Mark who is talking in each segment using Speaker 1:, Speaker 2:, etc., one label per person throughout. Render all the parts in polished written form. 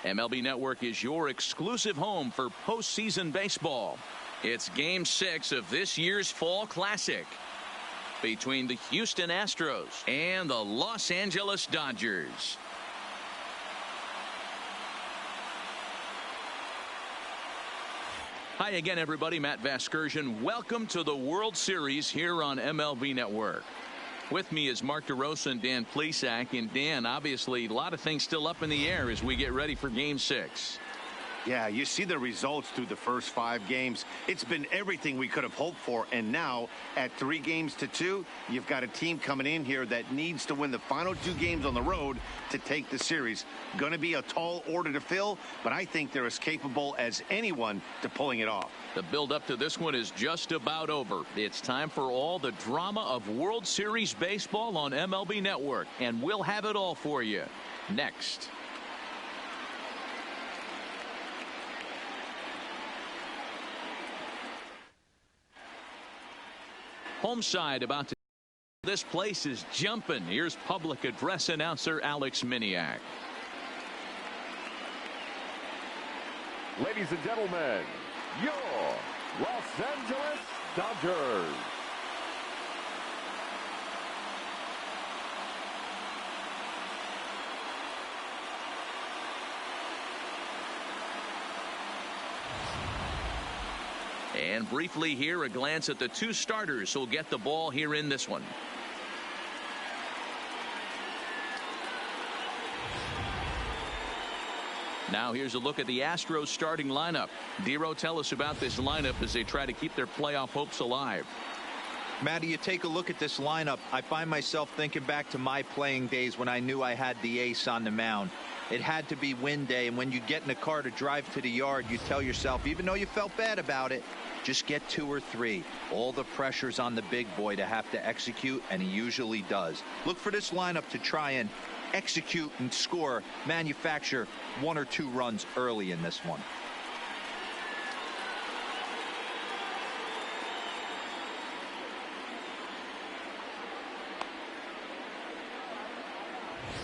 Speaker 1: MLB Network is your exclusive home for postseason baseball. It's Game 6 of this year's Fall Classic between the Houston Astros and the Los Angeles Dodgers. Hi again, everybody. Matt Vasgersian. Welcome to the World Series here on MLB Network. With me is Mark DeRosa and Dan Plesac. And Dan, obviously, a lot of things still up in the air as we get ready for Game 6.
Speaker 2: Yeah, you see the results through the first 5 games. It's been everything we could have hoped for. And now, at 3-2, you've got a team coming in here that needs to win the final 2 games on the road to take the series. Going to be a tall order to fill, but I think they're as capable as anyone to pulling it off.
Speaker 1: The build-up to this one is just about over. It's time for all the drama of World Series baseball on MLB Network, and we'll have it all for you next. Home side about to. This place is jumping. Here's public address announcer Alex Miniak.
Speaker 3: Ladies and gentlemen, your Los Angeles Dodgers.
Speaker 1: And briefly here, a glance at the 2 starters who'll get the ball here in this one. Now here's a look at the Astros starting lineup. Dero, tell us about this lineup as they try to keep their playoff hopes alive.
Speaker 4: Matty, you take a look at this lineup. I find myself thinking back to my playing days when I knew I had the ace on the mound. It had to be win day, and when you get in a car to drive to the yard, you tell yourself, even though you felt bad about it, just get 2 or 3. All the pressure's on the big boy to have to execute, and he usually does. Look for this lineup to try and execute and score, manufacture 1 or 2 runs early in this one.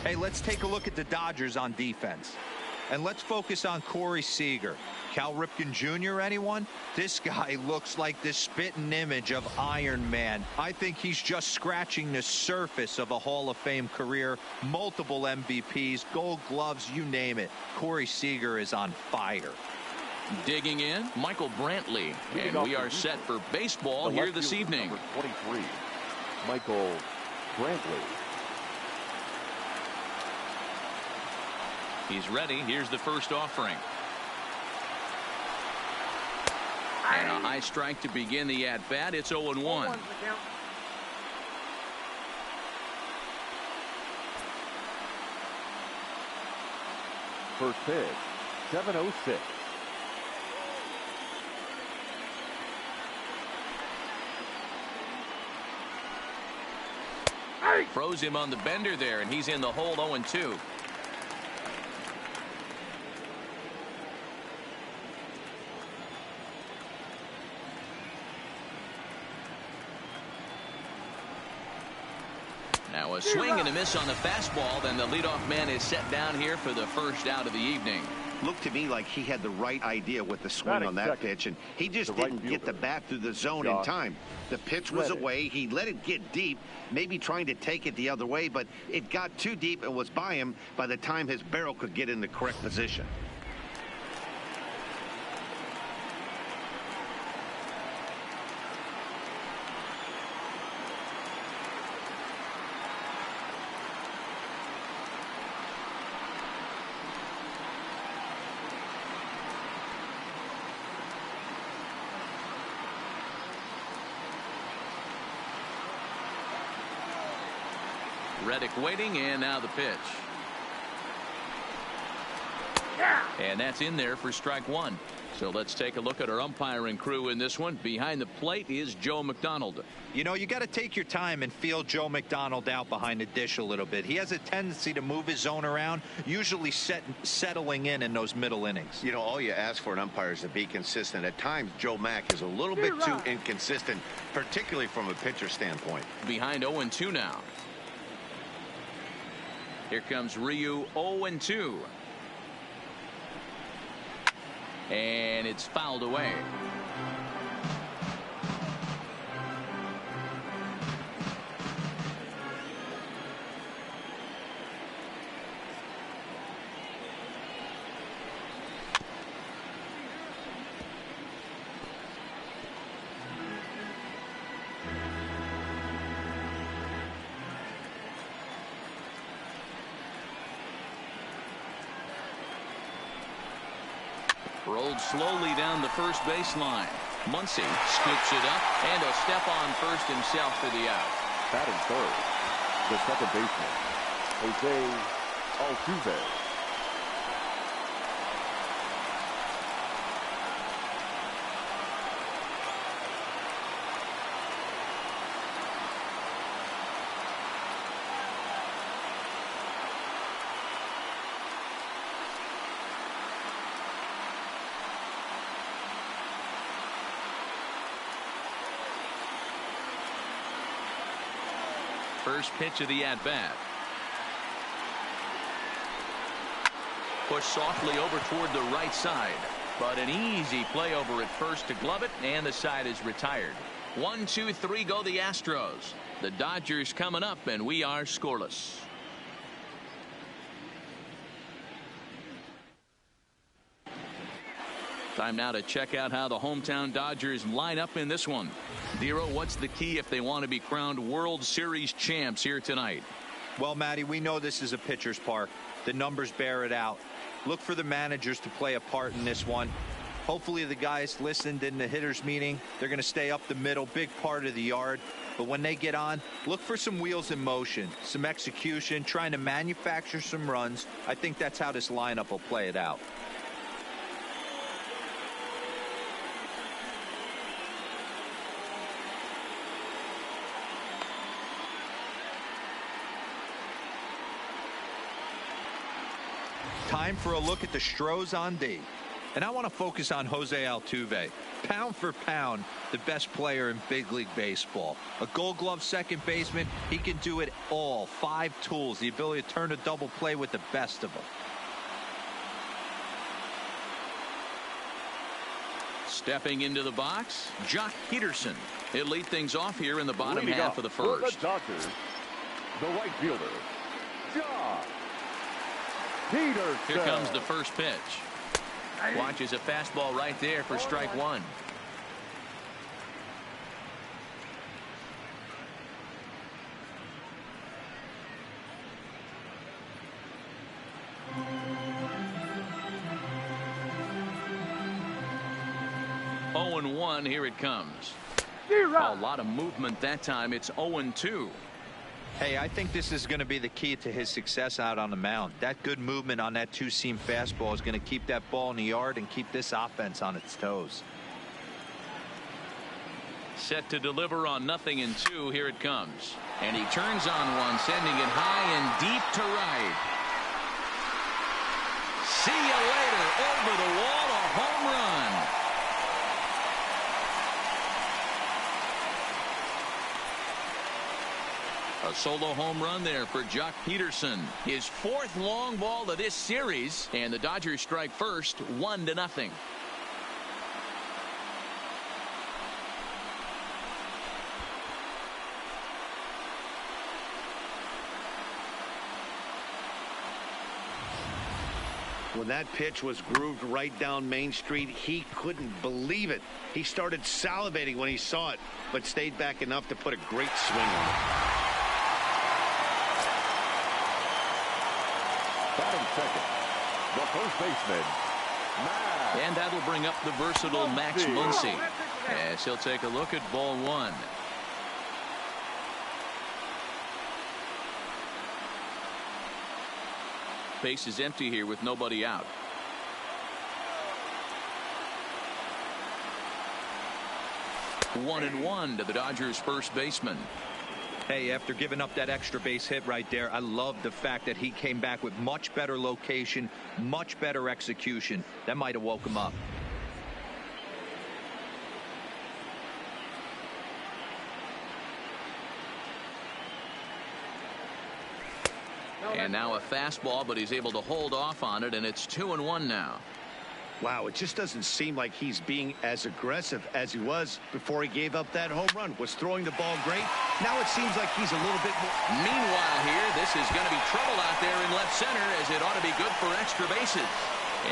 Speaker 4: Hey, let's take a look at the Dodgers on defense. And let's focus on Corey Seager. Cal Ripken Jr., anyone? This guy looks like the spitting image of Iron Man. I think he's just scratching the surface of a Hall of Fame career. Multiple MVPs, Gold Gloves, you name it. Corey Seager is on fire.
Speaker 1: Digging in, Michael Brantley. And we are set for baseball here this evening.
Speaker 3: Number 23, Michael Brantley.
Speaker 1: He's ready. Here's the first offering. And a high strike to begin the at-bat. It's 0-1.
Speaker 3: First pitch, 7:06.
Speaker 1: Froze him on the bender there, and he's in the hole. 0-2. Now a swing and a miss on the fastball. Then the leadoff man is set down here for the first out of the evening.
Speaker 2: Looked to me like he had the right idea with the swing on that pitch, and he just didn't get the bat through the zone in time. The pitch was away. He let it get deep, maybe trying to take it the other way, but it got too deep and was by him by the time his barrel could get in the correct position.
Speaker 1: Reddick waiting, and now the pitch. And that's in there for strike 1. So let's take a look at our umpiring crew in this one. Behind the plate is Joe McDonald.
Speaker 4: You know, you got to take your time and feel Joe McDonald out behind the dish a little bit. He has a tendency to move his zone around, usually settling in those middle innings.
Speaker 2: You know, all you ask for an umpire is to be consistent. At times, Joe Mack is a little bit too inconsistent, particularly from a pitcher standpoint.
Speaker 1: Behind 0-2 now. Here comes Ryu. 0-2. And it's fouled away. Rolled slowly down the first baseline. Muncy scoops it up, and a step on first himself for the out.
Speaker 3: Batting third, the second baseman, HOU.
Speaker 1: First pitch of the at-bat. Pushed softly over toward the right side, but an easy play over at first to glove it, and the side is retired. 1, 2, 3 go the Astros. The Dodgers coming up, and we are scoreless. Time now to check out how the hometown Dodgers line up in this one. Dero, what's the key if they want to be crowned World Series champs here tonight?
Speaker 4: Well, Matty, we know this is a pitcher's park. The numbers bear it out. Look for the managers to play a part in this one. Hopefully the guys listened in the hitters meeting. They're going to stay up the middle, big part of the yard. But when they get on, look for some wheels in motion, some execution, trying to manufacture some runs. I think that's how this lineup will play it out. Time for a look at the Astros on D. And I want to focus on Jose Altuve. Pound for pound, the best player in big league baseball. A Gold Glove second baseman, he can do it all. 5 tools, the ability to turn a double play with the best of them.
Speaker 1: Stepping into the box, Jock Peterson. He'll lead things off here in the bottom half of the
Speaker 3: For
Speaker 1: first.
Speaker 3: the Dodgers, the right fielder, Jock Peterson.
Speaker 1: Here comes the first pitch. Watches a fastball right there for strike 1. Oh and 1, here it comes. A lot of movement that time. It's 0 and 2.
Speaker 4: Hey, I think this is going to be the key to his success out on the mound. That good movement on that two-seam fastball is going to keep that ball in the yard and keep this offense on its toes.
Speaker 1: Set to deliver on 0-2. Here it comes. And he turns on one, sending it high and deep to right. See you later. Over the wall, a home run. A solo home run there for Jock Peterson. His 4th long ball of this series, and the Dodgers strike first, 1-0.
Speaker 2: When that pitch was grooved right down Main Street, he couldn't believe it. He started salivating when he saw it, but stayed back enough to put a great swing on it.
Speaker 3: Batting second, the first baseman, Max.
Speaker 1: And that'll bring up the versatile Max Muncy, as he'll take a look at ball 1. Base is empty here with nobody out. One and 1 to the Dodgers first baseman.
Speaker 4: Hey, after giving up that extra base hit right there, I love the fact that he came back with much better location, much better execution. That might have woke him up.
Speaker 1: And now a fastball, but he's able to hold off on it, and it's 2-1 now.
Speaker 2: Wow, it just doesn't seem like he's being as aggressive as he was before he gave up that home run. Was throwing the ball great. Now it seems like he's a little bit more.
Speaker 1: Meanwhile here, this is going to be trouble out there in left center, as it ought to be good for extra bases.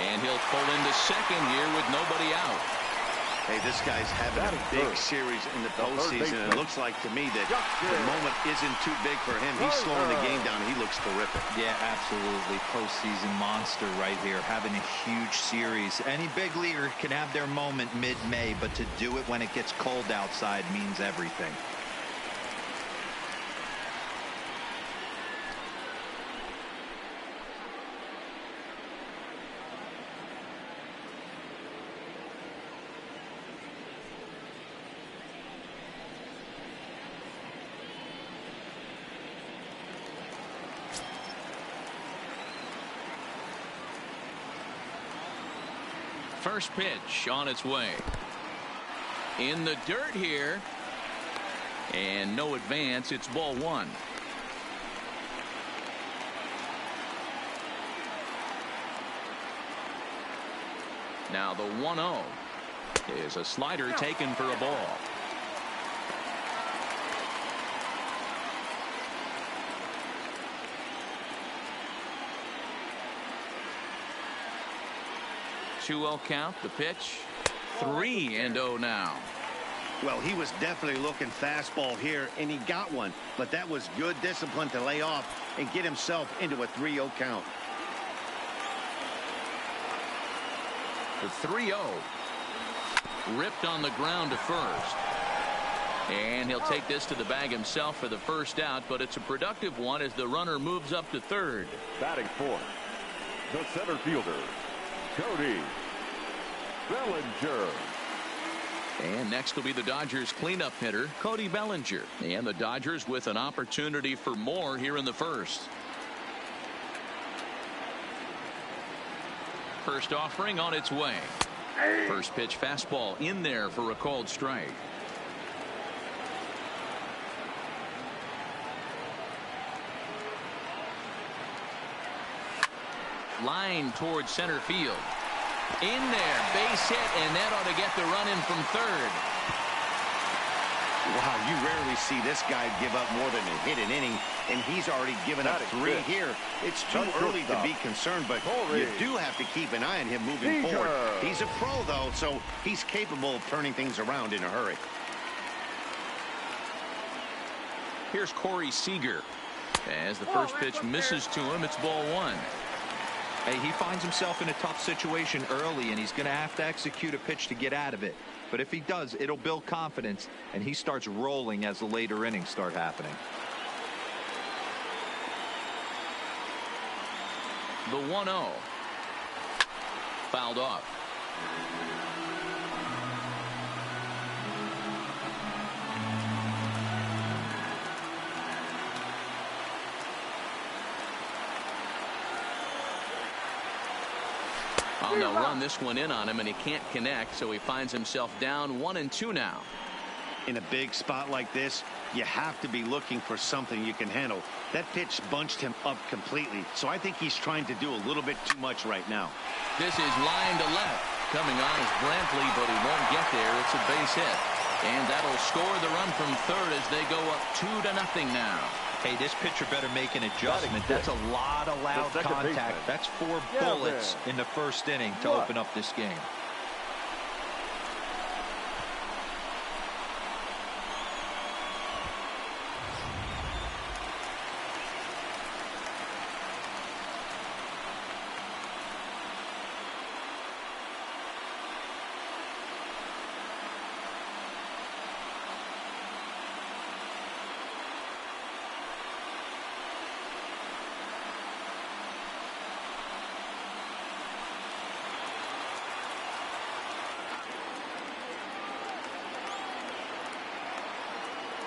Speaker 1: And he'll pull into second here with nobody out.
Speaker 2: Hey, this guy's having a big series in the postseason. It looks like to me that the moment isn't too big for him. He's slowing the game down. He looks terrific.
Speaker 4: Yeah, absolutely. Postseason monster right here, having a huge series. Any big leaguer can have their moment mid-May, but to do it when it gets cold outside means everything.
Speaker 1: First pitch on its way. In the dirt here. And no advance. It's ball one. Now the 1-0 is a slider taken for a ball. Two-0 count. The pitch. 3-0 now.
Speaker 2: Well, he was definitely looking fastball here, and he got one. But that was good discipline to lay off and get himself into a 3-0 count.
Speaker 1: The 3-0. Ripped on the ground to first. And he'll take this to the bag himself for the first out, but it's a productive one as the runner moves up to third.
Speaker 3: Batting fourth, the center fielder, Cody Bellinger.
Speaker 1: And next will be the Dodgers cleanup hitter, Cody Bellinger. And the Dodgers with an opportunity for more here in the first. First offering on its way. First pitch fastball in there for a called strike. Line towards center field. In there, base hit, and that ought to get the run in from third.
Speaker 2: Wow, you rarely see this guy give up more than a hit an inning, and he's already given up 3 here. It's too early to be concerned, but you do have to keep an eye on him moving forward. He's a pro, though, so he's capable of turning things around in a hurry.
Speaker 1: Here's Corey Seager. As the first pitch misses to him, it's ball one.
Speaker 4: Hey, he finds himself in a tough situation early, and he's going to have to execute a pitch to get out of it. But if he does, it'll build confidence, and he starts rolling as the later innings start happening.
Speaker 1: The 1-0. Fouled off. They'll run this one in on him, and he can't connect, so he finds himself down 1-2 now.
Speaker 2: In a big spot like this, you have to be looking for something you can handle. That pitch bunched him up completely, so I think he's trying to do a little bit too much right now.
Speaker 1: This is line to left. Coming on is Brantley, but he won't get there. It's a base hit. And that'll score the run from third as they go up 2-0 now.
Speaker 4: Hey, this pitcher better make an adjustment. That's a lot of loud contact. That's 4 bullets in the first inning to open up this game.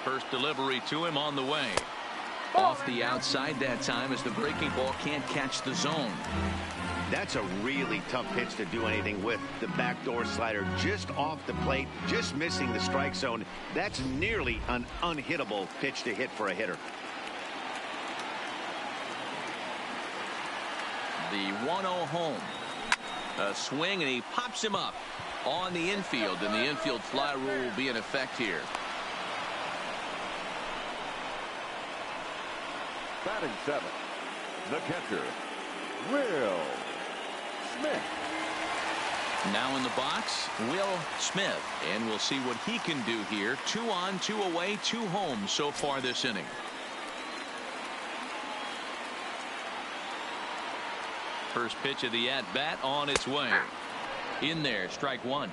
Speaker 1: First delivery to him on the way. Off the outside that time as the breaking ball can't catch the zone.
Speaker 2: That's a really tough pitch to do anything with. The backdoor slider just off the plate, just missing the strike zone. That's nearly an unhittable pitch to hit for a hitter.
Speaker 1: The 1-0 home. A swing, and he pops him up on the infield, and the infield fly rule will be in effect here.
Speaker 3: Batting seventh, the catcher, Will Smith.
Speaker 1: Now in the box, Will Smith, and we'll see what he can do here. 2 on, 2 away, 2 home so far this inning. First pitch of the at-bat on its way. In there, strike one.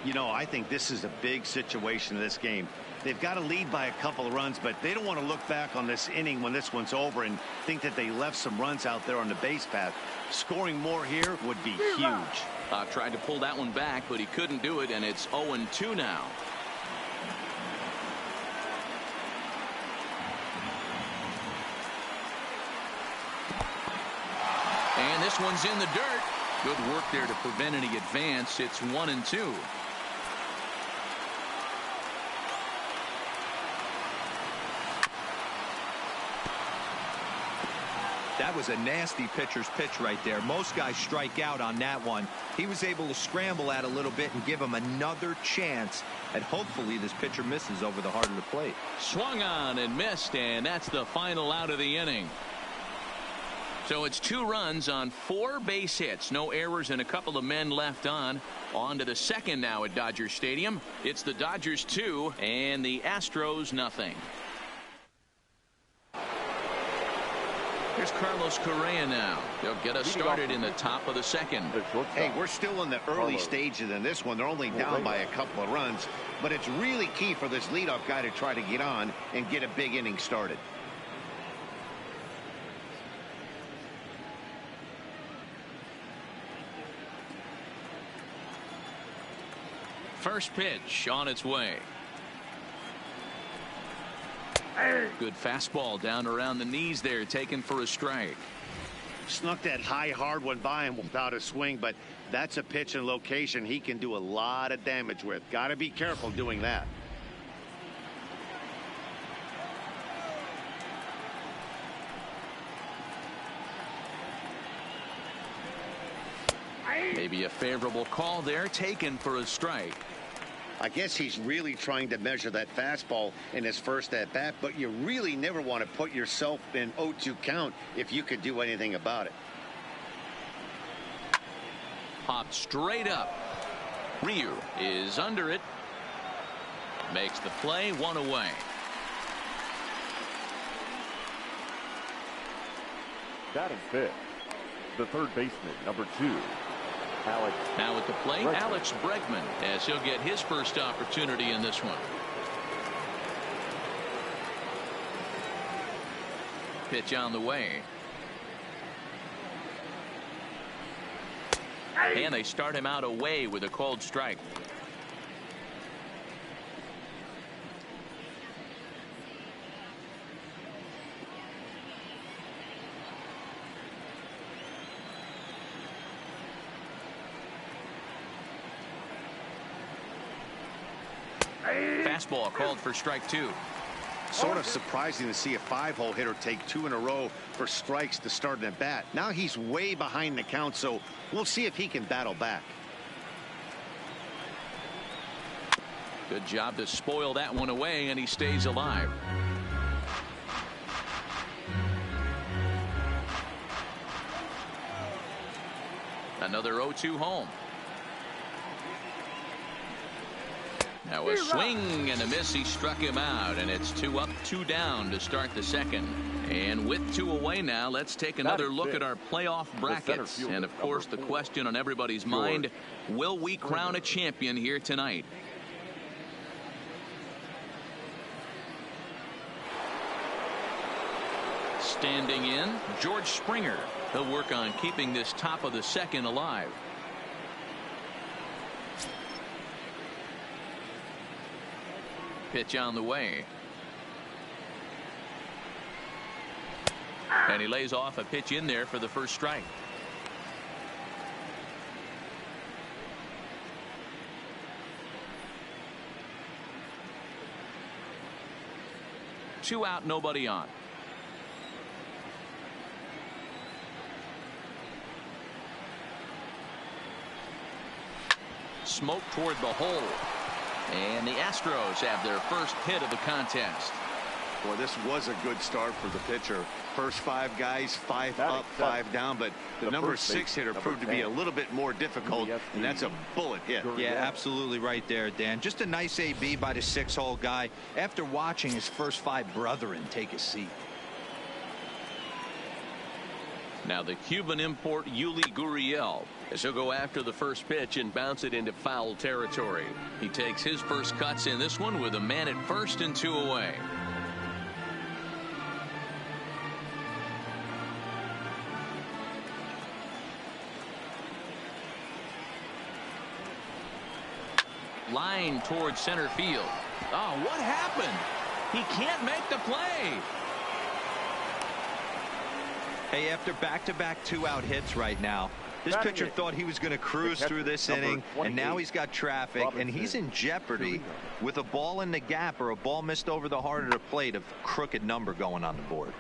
Speaker 2: You know, I think this is a big situation in this game. They've got to lead by a couple of runs, but they don't want to look back on this inning when this one's over and think that they left some runs out there on the base path. Scoring more here would be huge.
Speaker 1: Tried to pull that one back, but he couldn't do it, and it's 0-2 now. And this one's in the dirt. Good work there to prevent any advance. It's 1-2.
Speaker 4: That was a nasty pitcher's pitch right there. Most guys strike out on that one. He was able to scramble at a little bit and give him another chance. And hopefully this pitcher misses over the heart of the plate.
Speaker 1: Swung on and missed, and that's the final out of the inning. So it's 2 runs on 4 base hits. No errors and a couple of men left on. On to the second now at Dodger Stadium. It's the Dodgers 2 and the Astros nothing. Here's Carlos Correa now. They'll get us started in the top of the second.
Speaker 2: Hey, we're still in the early stages in this one. They're only down by a couple of runs, but it's really key for this leadoff guy to try to get on and get a big inning started.
Speaker 1: First pitch on its way. Good fastball down around the knees there, taken for a strike.
Speaker 2: Snuck that high hard one by him without a swing, but that's a pitch and location he can do a lot of damage with. Got to be careful doing that.
Speaker 1: Maybe a favorable call there, taken for a strike.
Speaker 2: I guess he's really trying to measure that fastball in his first at bat, but you really never want to put yourself in 0-2 count if you could do anything about it.
Speaker 1: Popped straight up. Ryu is under it. Makes the play, 1 away.
Speaker 3: Batting fifth, the third baseman, number 2. Alex.
Speaker 1: Now at the plate,
Speaker 3: Bregman.
Speaker 1: Alex Bregman, as he'll get his first opportunity in this one. Pitch on the way. And they start him out away with a called strike. Fastball called for strike 2.
Speaker 2: Sort of surprising to see a 5-hole hitter take 2 in a row for strikes to start an at bat. Now he's way behind the count, so we'll see if he can battle back.
Speaker 1: Good job to spoil that one away, and he stays alive. Another 0-2 home. Now a swing and a miss. He struck him out, and it's 2 up, 2 down to start the second. And with 2 away now, let's take another look at our playoff brackets. And of course, the question on everybody's mind, will we crown a champion here tonight? Standing in, George Springer. He'll work on keeping this top of the second alive. Pitch on the way. And he lays off a pitch in there for the first strike. Two out, nobody on. smoke toward the hole. And the Astros have their first hit of the contest.
Speaker 2: Boy, this was a good start for the pitcher. First 5 guys, 5 up, 5 down, but the number 6 hitter proved to be a little bit more difficult, and that's a bullet hit.
Speaker 4: Yeah, absolutely right there, Dan. Just a nice AB by the 6-hole guy after watching his first 5 brethren take a seat.
Speaker 1: Now the Cuban import Yuli Gurriel, as he'll go after the first pitch and bounce it into foul territory. He takes his first cuts in this one with a man at first and 2 away. Line towards center field. Oh, what happened? He can't make the play.
Speaker 4: Hey, after back-to-back 2-out hits right now, this pitcher thought he was going to cruise through this inning, and now he's got traffic, and he's in jeopardy with a ball in the gap or a ball missed over the heart of the plate, a crooked number going on the board.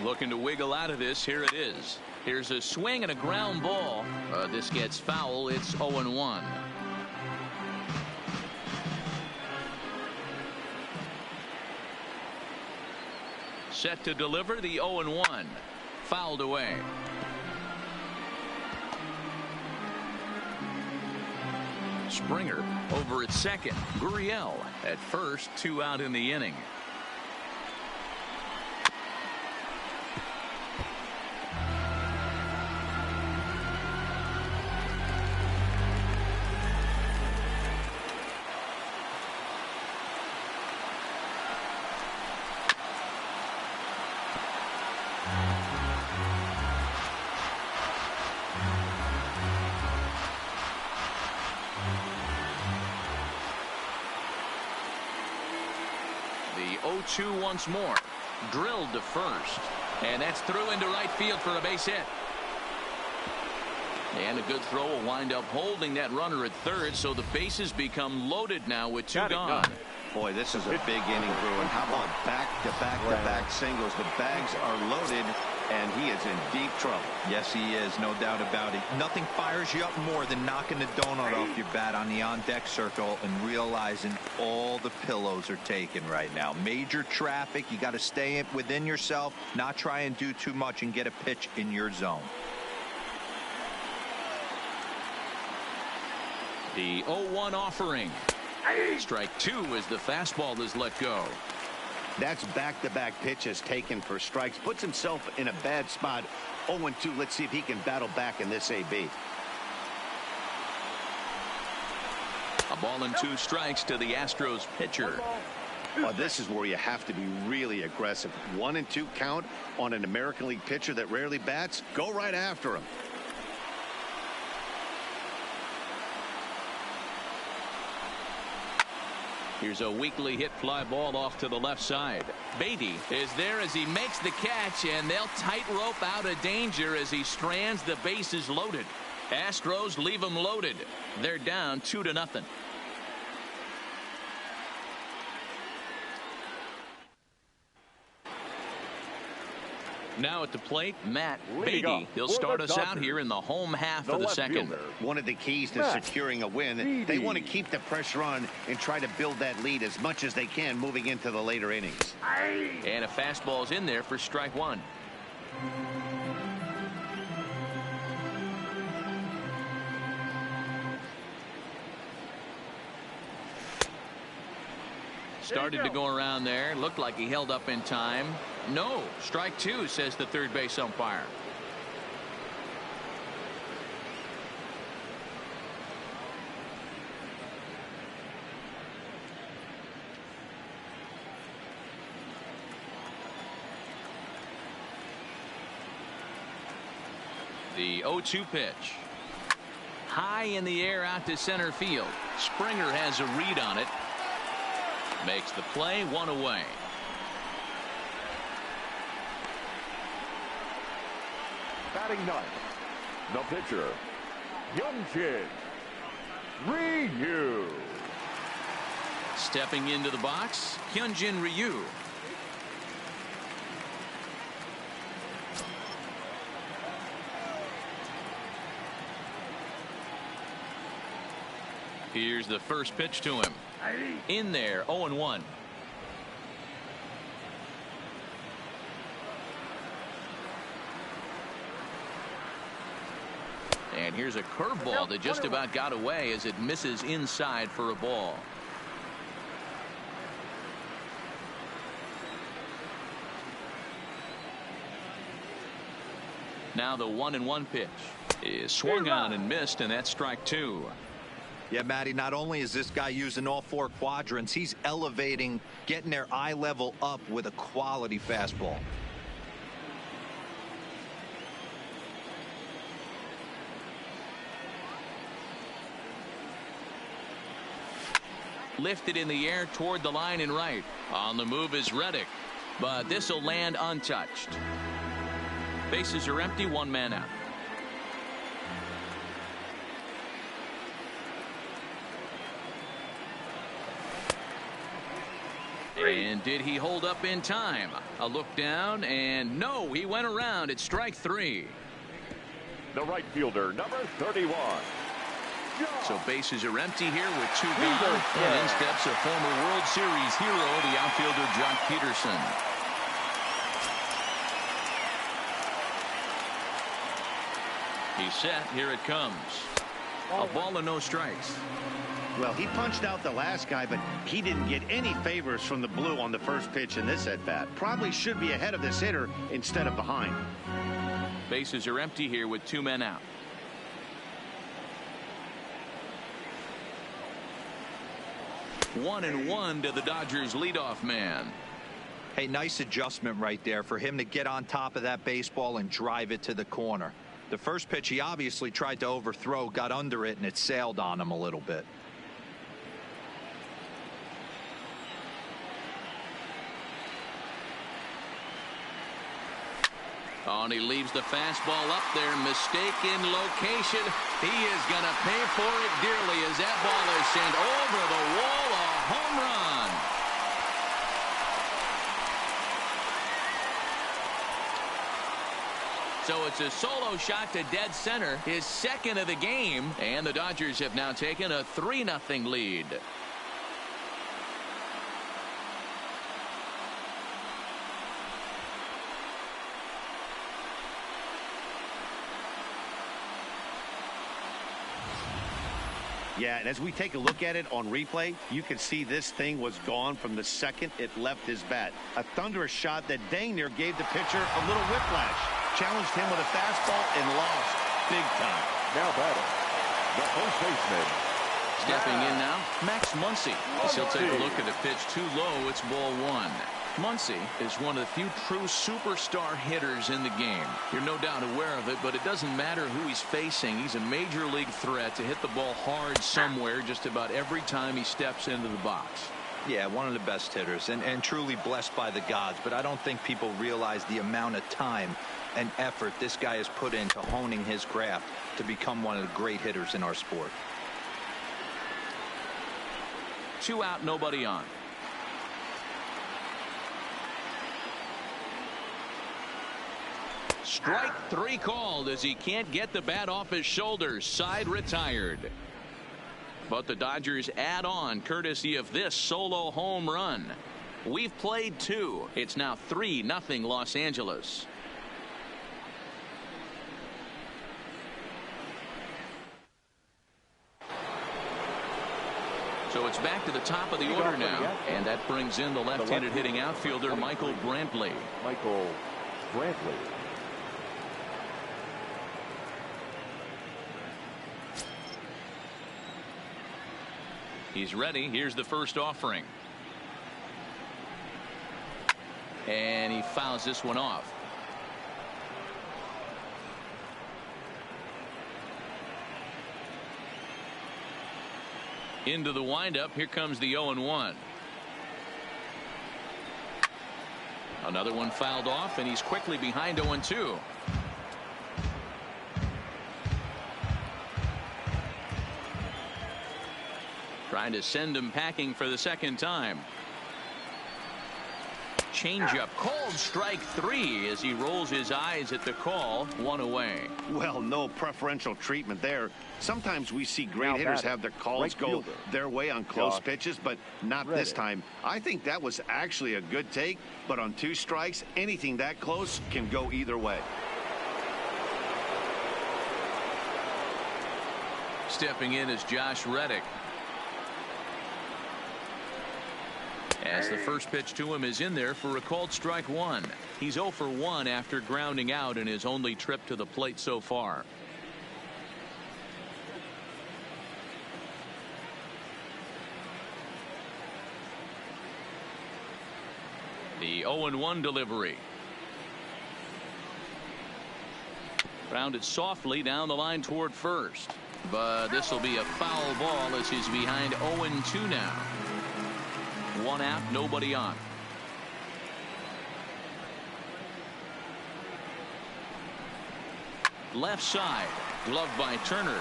Speaker 1: Looking to wiggle out of this. Here it is. Here's a swing and a ground ball. This gets foul. It's 0-1. Set to deliver the 0-1. Fouled away. Springer over at second. Gurriel at first. 2 out in the inning. The 0-2 once more. Drilled to first. And that's through into right field for a base hit. And a good throw will wind up holding that runner at third, so the bases become loaded now with 2 gone.
Speaker 2: Boy, this is a big inning, Bruin. How about back-to-back singles? The bags are loaded, and he is in deep trouble.
Speaker 4: Yes, he is, no doubt about it. Nothing fires you up more than knocking the donut off your bat on the on-deck circle and realizing all the pillows are taken right now. Major traffic. You got to stay within yourself, not try and do too much and get a pitch in your zone.
Speaker 1: The 0-1 offering. Strike 2 as the fastball is let go.
Speaker 2: That's back-to-back pitches taken for strikes. Puts himself in a bad spot. 0-2. Let's see if he can battle back in this AB.
Speaker 1: A ball and 2 strikes to the Astros pitcher.
Speaker 2: Well, this is where you have to be really aggressive. 1-2 count on an American League pitcher that rarely bats. Go right after him.
Speaker 1: Here's a weakly hit fly ball off to the left side. Beatty is there as he makes the catch, and they'll tightrope out of danger as he strands the bases loaded. Astros leave them loaded. They're down 2-0. Now at the plate, Matt Beatty. He'll start us out here in the home half of the second.
Speaker 2: One of the keys to securing a win, they want to keep the pressure on and try to build that lead as much as they can moving into the later innings.
Speaker 1: And a fastball's in there for strike 1. Started to go around there. Looked like he held up in time. No. Strike 2, says the third base umpire. The 0-2 pitch. high in the air out to center field. Springer has a read on it. Makes the play, one away.
Speaker 3: Batting ninth, the pitcher, Hyunjin Ryu.
Speaker 1: Stepping into the box, Hyunjin Ryu. Here's the first pitch to him. In there, 0-1. And here's a curveball that just about got away as it misses inside for a ball. Now the 1-1 pitch is swung on and missed, and that's strike two.
Speaker 4: Yeah, Matty, not only is this guy using all four quadrants, he's elevating, getting their eye level up with a quality fastball.
Speaker 1: Lifted in the air toward the line and right. On the move is Reddick, but this will land untouched. Bases are empty, one man out. And did he hold up in time? A look down, and no, he went around. It's strike three.
Speaker 3: The right fielder, number 31.
Speaker 1: So bases are empty here with two gone, and in steps a former World Series hero, the outfielder Jock Peterson. He's set. Here it comes. A ball and no strikes.
Speaker 2: Well, he punched out the last guy, but he didn't get any favors from the blue on the first pitch in this at-bat. Probably should be ahead of this hitter instead of behind.
Speaker 1: Bases are empty here with two men out. One and one to the Dodgers leadoff man.
Speaker 4: Hey, nice adjustment right there for him to get on top of that baseball and drive it to the corner. The first pitch he obviously tried to overthrow, got under it, and it sailed on him a little bit.
Speaker 1: Oh, and he leaves the fastball up there. Mistaken location. He is going to pay for it dearly as that ball is sent over the wall. A home run. So it's a solo shot to dead center, his second of the game, and the Dodgers have now taken a 3-0 lead.
Speaker 2: Yeah, and as we take a look at it on replay, you can see this thing was gone from the second it left his bat. A thunderous shot that dang near gave the pitcher a little whiplash. Challenged him with a fastball and lost big time.
Speaker 3: Now batting, the first baseman.
Speaker 1: Stepping in now, Max Muncy. As he'll take a look at a pitch too low, it's ball one. Muncy is one of the few true superstar hitters in the game. You're no doubt aware of it, but it doesn't matter who he's facing. He's a major league threat to hit the ball hard somewhere just about every time he steps into the box.
Speaker 4: Yeah, one of the best hitters and truly blessed by the gods, but I don't think people realize the amount of time and effort this guy has put into honing his craft to become one of the great hitters in our sport.
Speaker 1: 2 out, nobody on. Strike three called as he can't get the bat off his shoulders. Side retired. But the Dodgers add on courtesy of this solo home run. We've played 2. It's now 3-0 Los Angeles. So it's back to the top of the order now, and that brings in the left-handed hitting outfielder Michael Brantley.
Speaker 3: Michael Brantley.
Speaker 1: He's ready. Here's the first offering. And he fouls this one off. Into the windup. Here comes the 0-1. Another one fouled off, and he's quickly behind 0-2. Trying to send him packing for the second time. Changeup, called strike 3 as he rolls his eyes at the call. 1 away.
Speaker 2: Well, no preferential treatment there. Sometimes we see great hitters have their calls go their way on close pitches, but not this time. I think that was actually a good take, but on 2 strikes, anything that close can go either way.
Speaker 1: Stepping in is Josh Reddick. As the first pitch to him is in there for a called strike 1. He's 0 for 1 after grounding out in his only trip to the plate so far. The 0-1 delivery. Grounded softly down the line toward first. But this will be a foul ball as he's behind 0-2 now. 1 out, nobody on. Left side, gloved by Turner.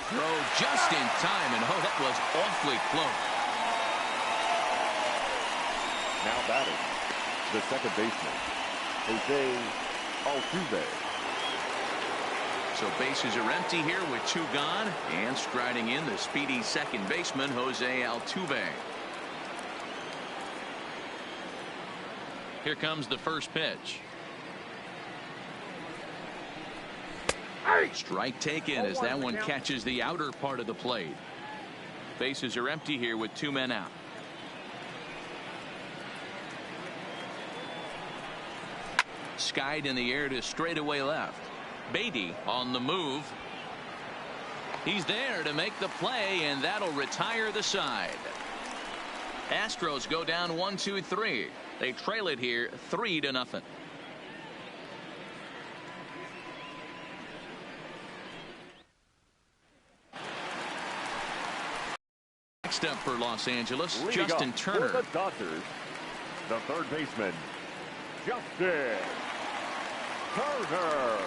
Speaker 1: Throw just in time, and oh, that was awfully close.
Speaker 3: Now batting, the second baseman, HOU.
Speaker 1: So bases are empty here with 2 gone, and striding in the speedy second baseman Jose Altuve. Here comes the first pitch. Strike taken as that one catches the outer part of the plate. Bases are empty here with 2 men out. Skied in the air to straightaway left. Beatty on the move. He's there to make the play, and that'll retire the side. Astros go down 1-2-3. They trail it here 3-0. Next up for Los Angeles, Justin Turner.
Speaker 3: For the Dodgers, the third baseman, Justin Turner.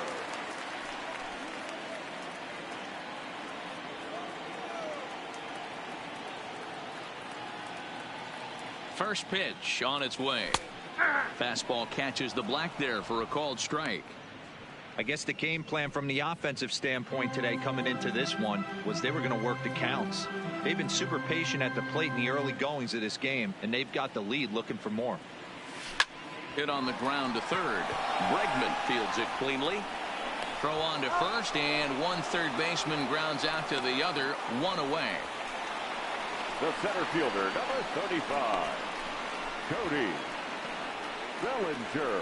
Speaker 1: First pitch on its way. Fastball catches the black there for a called strike.
Speaker 4: I guess the game plan from the offensive standpoint today coming into this one was they were going to work the counts. They've been super patient at the plate in the early goings of this game, and they've got the lead looking for more.
Speaker 1: Hit on the ground to third. Bregman fields it cleanly. Throw on to first, and one third baseman grounds out to the other. 1 away.
Speaker 3: The center fielder, number 35, Cody Bellinger.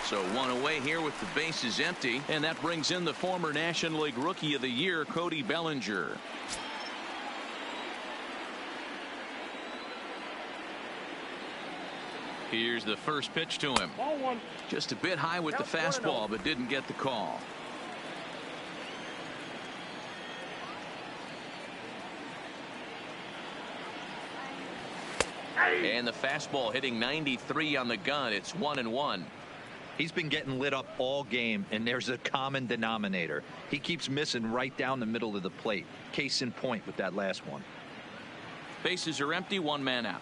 Speaker 1: So 1 away here with the bases empty, and that brings in the former National League Rookie of the Year, Cody Bellinger. Here's the first pitch to him. Just a bit high with the fastball, but didn't get the call. And the fastball hitting 93 on the gun. It's 1-1.
Speaker 4: He's been getting lit up all game, and there's a common denominator. He keeps missing right down the middle of the plate. Case in point with that last one.
Speaker 1: Bases are empty, 1 man out.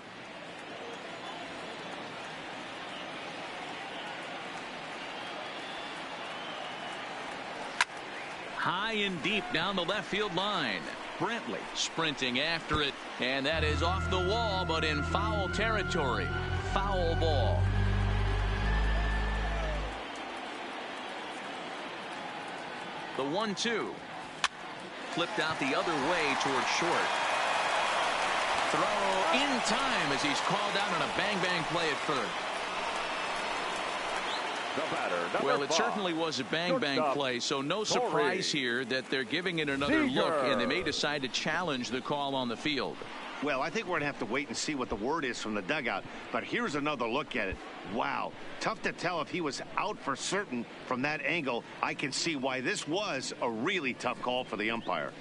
Speaker 1: High and deep down the left field line. Brantley sprinting after it, and that is off the wall, but in foul territory. Foul ball. The 1-2. Flipped out the other way towards short. Throw in time as he's called out on a bang-bang play at first. Well, it certainly was a bang-bang play, so no surprise here that they're giving it another look, and they may decide to challenge the call on the field.
Speaker 2: Well, I think we're going to have to wait and see what the word is from the dugout. But here's another look at it. Wow. Tough to tell if he was out for certain from that angle. I can see why this was a really tough call for the umpire.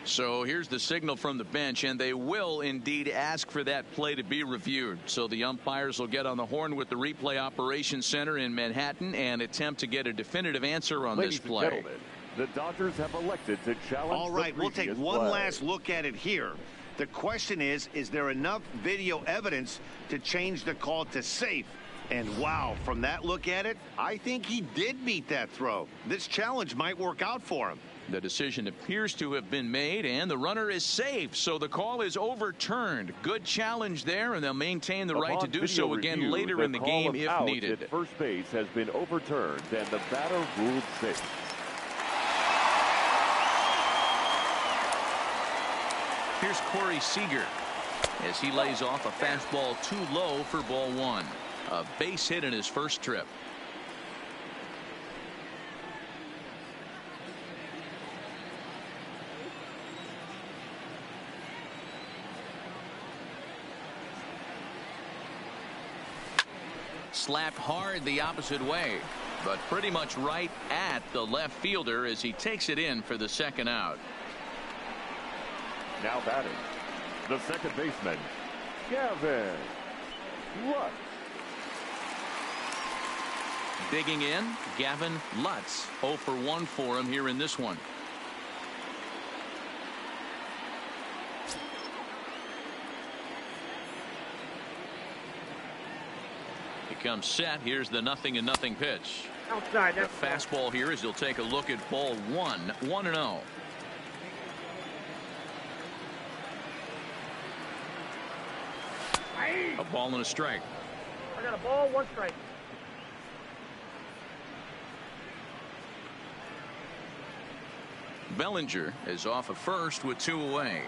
Speaker 1: So here's the signal from the bench, and they will indeed ask for that play to be reviewed. So the umpires will get on the horn with the replay operations center in Manhattan and attempt to get a definitive answer on this play.
Speaker 3: Ladies and gentlemen, the Dodgers have elected to challenge.
Speaker 2: All right, we'll take one
Speaker 3: play.
Speaker 2: last look at it here. The question is there enough video evidence to change the call to safe? And wow, from that look at it, I think he did meet that throw. This challenge might work out for him.
Speaker 1: The decision appears to have been made, and the runner is safe, so the call is overturned. Good challenge there, and they'll maintain the right to do so again later in the game if needed.
Speaker 3: At first base has been overturned, and the batter ruled safe.
Speaker 1: Here's Corey Seager as he lays off a fastball too low for ball one. A base hit in his first trip. Slapped hard the opposite way, but pretty much right at the left fielder as he takes it in for the second out.
Speaker 3: Now batting, the second baseman, Gavin Lutz.
Speaker 1: Digging in, Gavin Lutz. 0 for 1 for him here in this one. He comes set. Here's the 0-0 pitch.
Speaker 5: Outside.
Speaker 1: The fastball here as he'll take a look at ball one. 1-0. A ball and a strike.
Speaker 5: I got a ball, 1 strike.
Speaker 1: Bellinger is off of first with 2 away.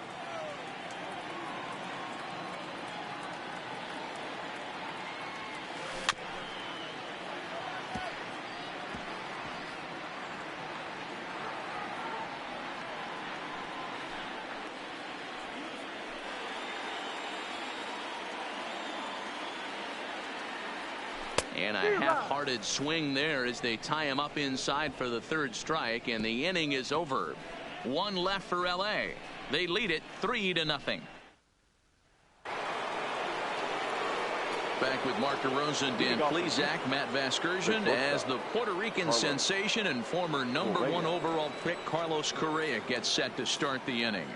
Speaker 1: And a half-hearted swing there as they tie him up inside for the 3rd strike, and the inning is over. 1 left for LA. They lead it 3-0. Back with Mark DeRosa, Dan Plesac, Matt Vasgersian, as the Puerto Rican sensation and former number 1 overall pick Carlos Correa gets set to start the inning.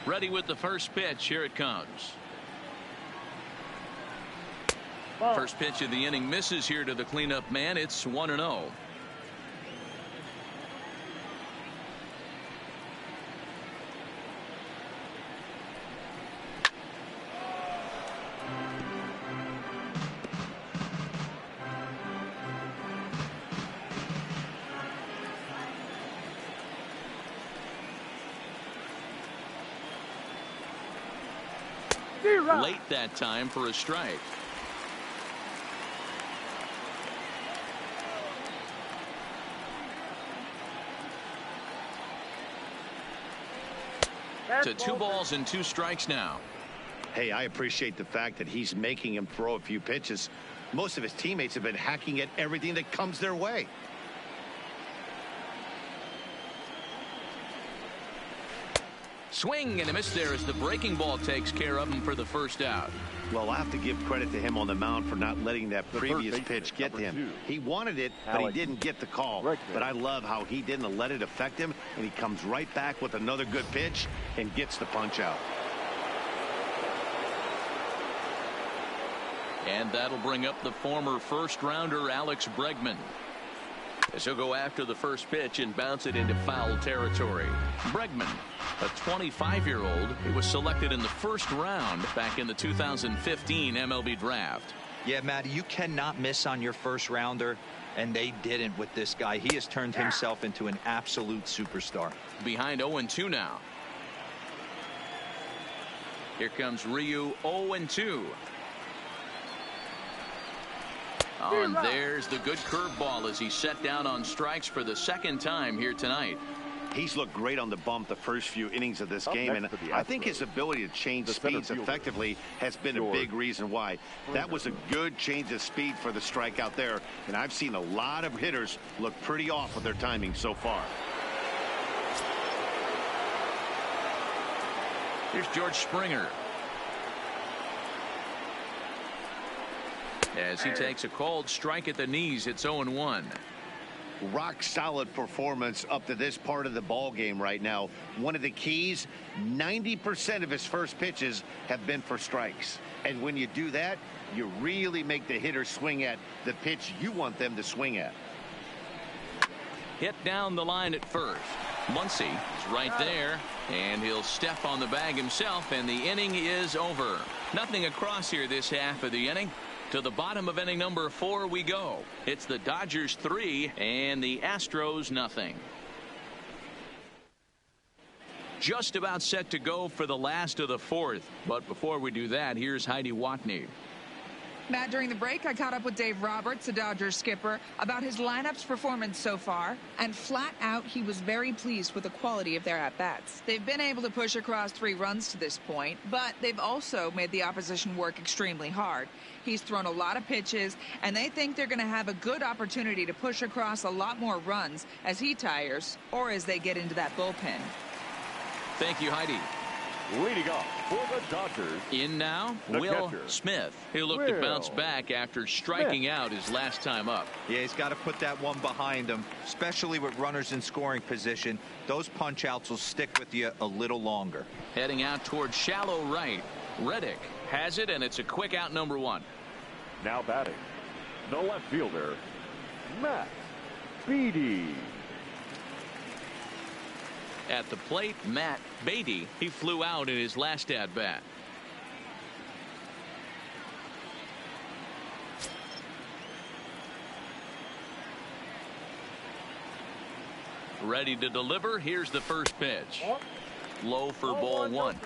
Speaker 1: Ready with the first pitch. Here it comes.
Speaker 5: Ball.
Speaker 1: First pitch of the inning misses here to the cleanup man. It's 1-0. Late that time for a strike. To 2 balls and 2 strikes now.
Speaker 2: Hey, I appreciate the fact that he's making him throw a few pitches. Most of his teammates have been hacking at everything that comes their way.
Speaker 1: Swing and a miss there as the breaking ball takes care of him for the first out.
Speaker 2: Well, I have to give credit to him on the mound for not letting that previous pitch get to him. He wanted it, but he didn't get the call. But I love how he didn't let it affect him, and he comes right back with another good pitch and gets the punch out.
Speaker 1: And that'll bring up the former first-rounder Alex Bregman, as he'll go after the first pitch and bounce it into foul territory. Bregman, a 25-year-old, he was selected in the 1st round back in the 2015 MLB draft.
Speaker 4: Yeah, Matty, you cannot miss on your 1st rounder. And they didn't with this guy. He has turned himself into an absolute superstar.
Speaker 1: Behind 0-2 now. Here comes Ryu, 0-2. Oh, and there's the good curveball as he's set down on strikes for the second time here tonight.
Speaker 2: He's looked great on the bump the first few innings of this game, and I think his ability to change speeds effectively has been a big reason why. That was a good change of speed for the strikeout there, and I've seen a lot of hitters look pretty off with their timing so far.
Speaker 1: Here's George Springer. As he takes a cold strike at the knees, it's 0-1.
Speaker 2: Rock solid performance up to this part of the ball game right now. One of the keys, 90% of his first pitches have been for strikes. And when you do that, you really make the hitter swing at the pitch you want them to swing at.
Speaker 1: Hit down the line at first. Muncy is right there, and he'll step on the bag himself, and the inning is over. Nothing across here this half of the inning. To the bottom of inning number 4 we go. It's the Dodgers 3 and the Astros nothing. Just about set to go for the last of the 4th. But before we do that, here's Heidi Watney.
Speaker 6: Matt, during the break, I caught up with Dave Roberts, the Dodgers skipper, about his lineup's performance so far, and flat out, he was very pleased with the quality of their at-bats. They've been able to push across 3 runs to this point, but they've also made the opposition work extremely hard. He's thrown a lot of pitches, and they think they're going to have a good opportunity to push across a lot more runs as he tires or as they get into that bullpen.
Speaker 1: Thank you, Heidi.
Speaker 3: Leading off for the Dodgers.
Speaker 1: In now, Will Smith. He'll look to bounce back after striking out his last time up.
Speaker 4: Yeah, he's got to put that one behind him, especially with runners in scoring position. Those punch outs will stick with you a little longer.
Speaker 1: Heading out towards shallow right. Reddick has it, and it's a quick out number 1.
Speaker 3: Now batting, the left fielder, Matt Beatty.
Speaker 1: At the plate, Matt Beatty. He flew out in his last at-bat. Ready to deliver. Here's the first pitch. Low for ball 1.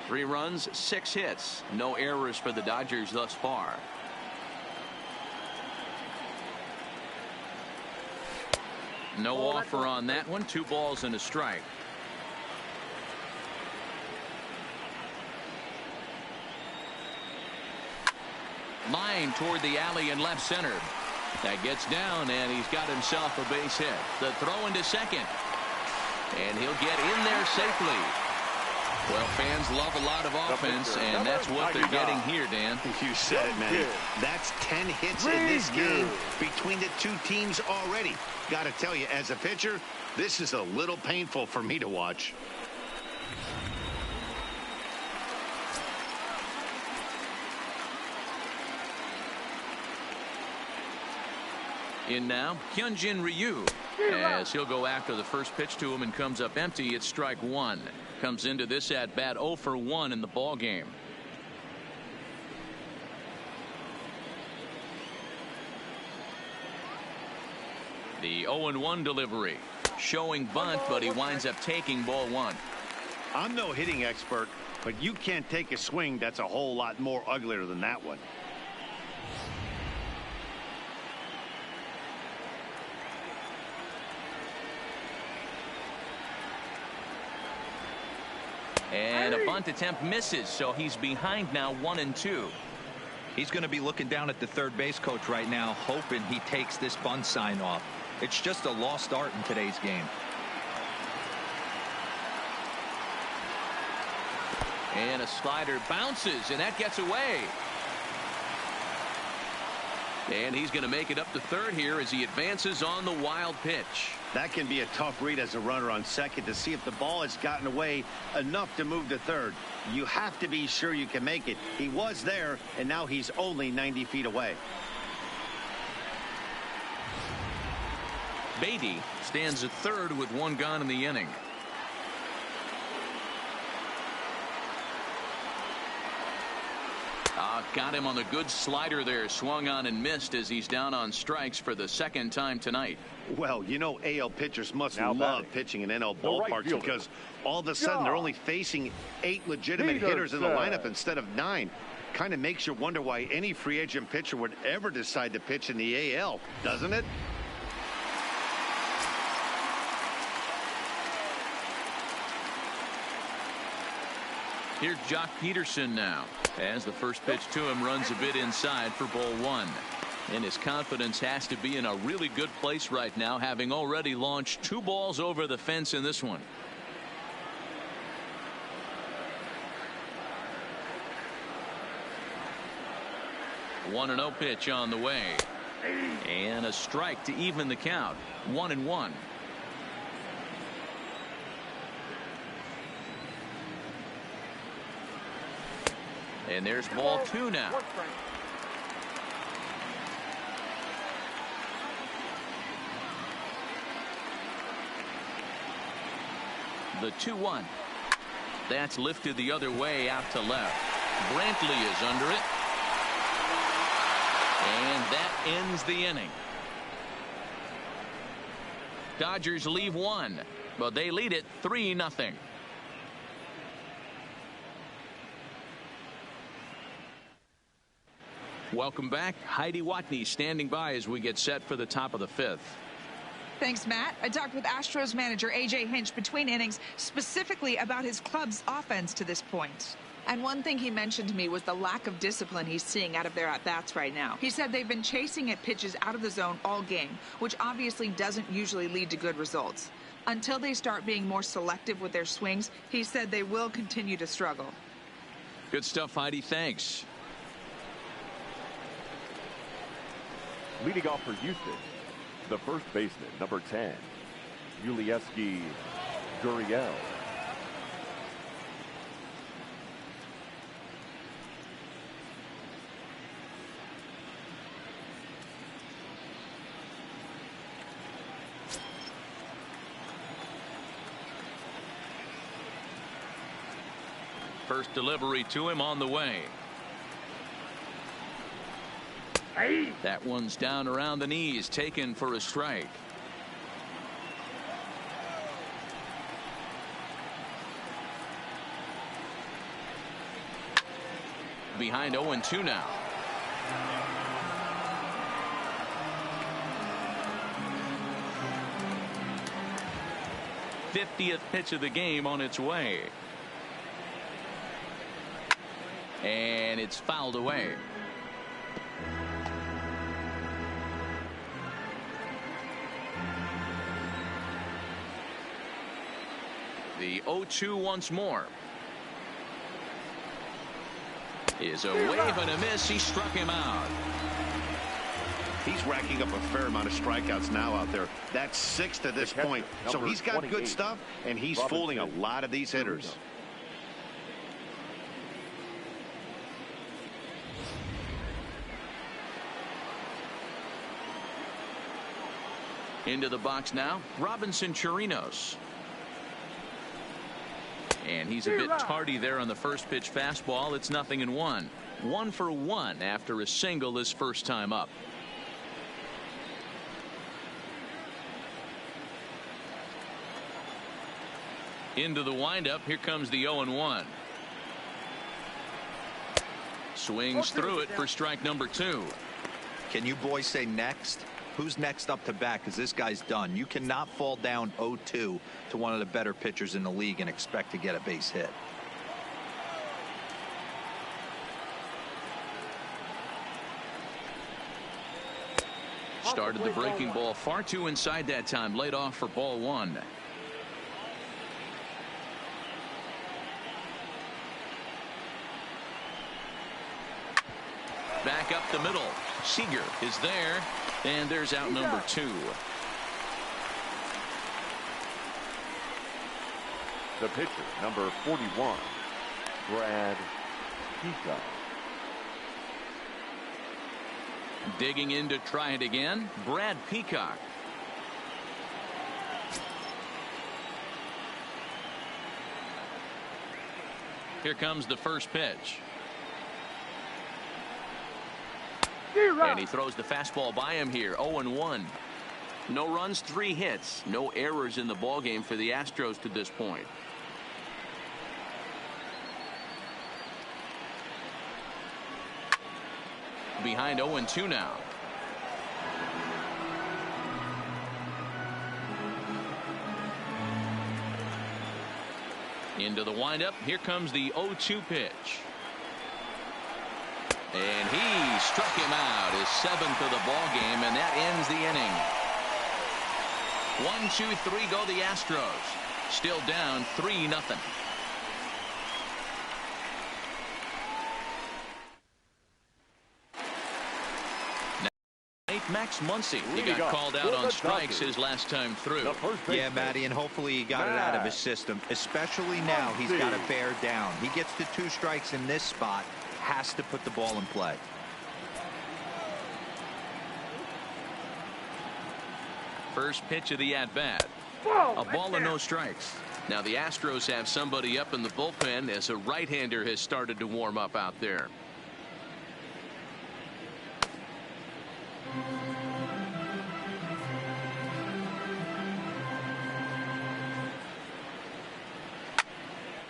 Speaker 1: Three runs, 6 hits. No errors for the Dodgers thus far. No offer on that one. 2 balls and a strike. Line toward the alley in left center. That gets down, and he's got himself a base hit. The throw into second. And he'll get in there safely. Well, fans love a lot of offense, and that's what they're getting here, Dan.
Speaker 2: You said it, man. That's 10 hits in this game between the 2 teams already. Got to tell you, as a pitcher, this is a little painful for me to watch.
Speaker 1: In now, Hyunjin Ryu, as he'll go after the first pitch to him and comes up empty. It's strike 1. Comes into this at bat 0 for 1 in the ball game. The 0-1 delivery, showing bunt, but he winds up taking ball 1.
Speaker 2: I'm no hitting expert, but you can't take a swing that's a whole lot more uglier than that one.
Speaker 1: And a bunt attempt misses, so he's behind now 1-2.
Speaker 4: He's going to be looking down at the third base coach right now, hoping he takes this bunt sign off. It's just a lost art in today's game.
Speaker 1: And a slider bounces, and that gets away. And he's going to make it up to third here as he advances on the wild pitch.
Speaker 2: That can be a tough read as a runner on second to see if the ball has gotten away enough to move to third. You have to be sure you can make it. He was there, and now he's only 90 feet away.
Speaker 1: Beatty stands at third with one gone in the inning. Got him on the good slider there. Swung on and missed as he's down on strikes for the second time tonight.
Speaker 2: Well, you know, AL pitchers must
Speaker 3: Now
Speaker 2: love
Speaker 3: batting,
Speaker 2: pitching in NL
Speaker 3: the right
Speaker 2: ballparks
Speaker 3: fielder.
Speaker 2: because all of a sudden they're only facing 8 legitimate hitters in the lineup instead of 9. Kind of makes you wonder why any free agent pitcher would ever decide to pitch in the AL, doesn't it?
Speaker 1: Here's Jock Peterson now, as the first pitch to him runs a bit inside for ball 1. And his confidence has to be in a really good place right now, having already launched 2 balls over the fence in this one. One and 0 pitch on the way, and a strike to even the count. 1-1. And there's ball 2 now. The 2-1. That's lifted the other way out to left. Brantley is under it. And that ends the inning. Dodgers leave 1, but they lead it 3-0. Welcome back. Heidi Watney standing by as we get set for the top of the 5th.
Speaker 6: Thanks, Matt. I talked with Astros manager A.J. Hinch between innings, specifically about his club's offense to this point. And one thing he mentioned to me was the lack of discipline he's seeing out of their at-bats right now. He said they've been chasing at pitches out of the zone all game, which obviously doesn't usually lead to good results. Until they start being more selective with their swings, he said they will continue to struggle.
Speaker 1: Good stuff, Heidi. Thanks.
Speaker 3: Leading off for Houston, the first baseman, number 10, Yulieski Gurriel.
Speaker 1: First delivery to him on the way. That one's down around the knees, taken for a strike. Behind 0-2 now. '50th pitch of the game on its way. And it's fouled away. The 0-2 once more. Is a wave and a miss. He struck him out.
Speaker 2: He's racking up a fair amount of strikeouts now out there. That's 6 to this point. So he's got good stuff, and he's fooling a lot of these hitters.
Speaker 1: Into the box now, Robinson Chirinos. And he's a bit tardy there on the first pitch fastball. It's 0-1. 1 for 1 after a single his first time up. Into the windup. Here comes the 0-1. Swings through it for strike number 2.
Speaker 4: Can you boys say next? Who's next up to bat? Because this guy's done. You cannot fall down 0-2 to one of the better pitchers in the league and expect to get a base hit.
Speaker 1: Started the breaking ball far too inside that time. Laid off for ball 1. Back up the middle. Seager is there, and there's out number 2.
Speaker 3: The pitcher, number 41, Brad Peacock.
Speaker 1: Digging in to try it again, Brad Peacock. Here comes the first pitch.
Speaker 5: Zero.
Speaker 1: And he throws the fastball by him here. 0-1. No runs, 3 hits. No errors in the ballgame for the Astros to this point. Behind 0-2 now. Into the windup. Here comes the 0-2 pitch. And he struck him out, his 7th of the ball game, and that ends the inning. 1, 2, 3 go the Astros. Still down 3-0. Max Muncy. He got called out on strikes his last time through.
Speaker 4: Yeah, Matty, and hopefully he got it out of his system. Especially now, he's got to bear down. He gets the 2 strikes in this spot. Has to put the ball in play.
Speaker 1: First pitch of the at-bat. A ball and no strikes. Now the Astros have somebody up in the bullpen as a right-hander has started to warm up out there.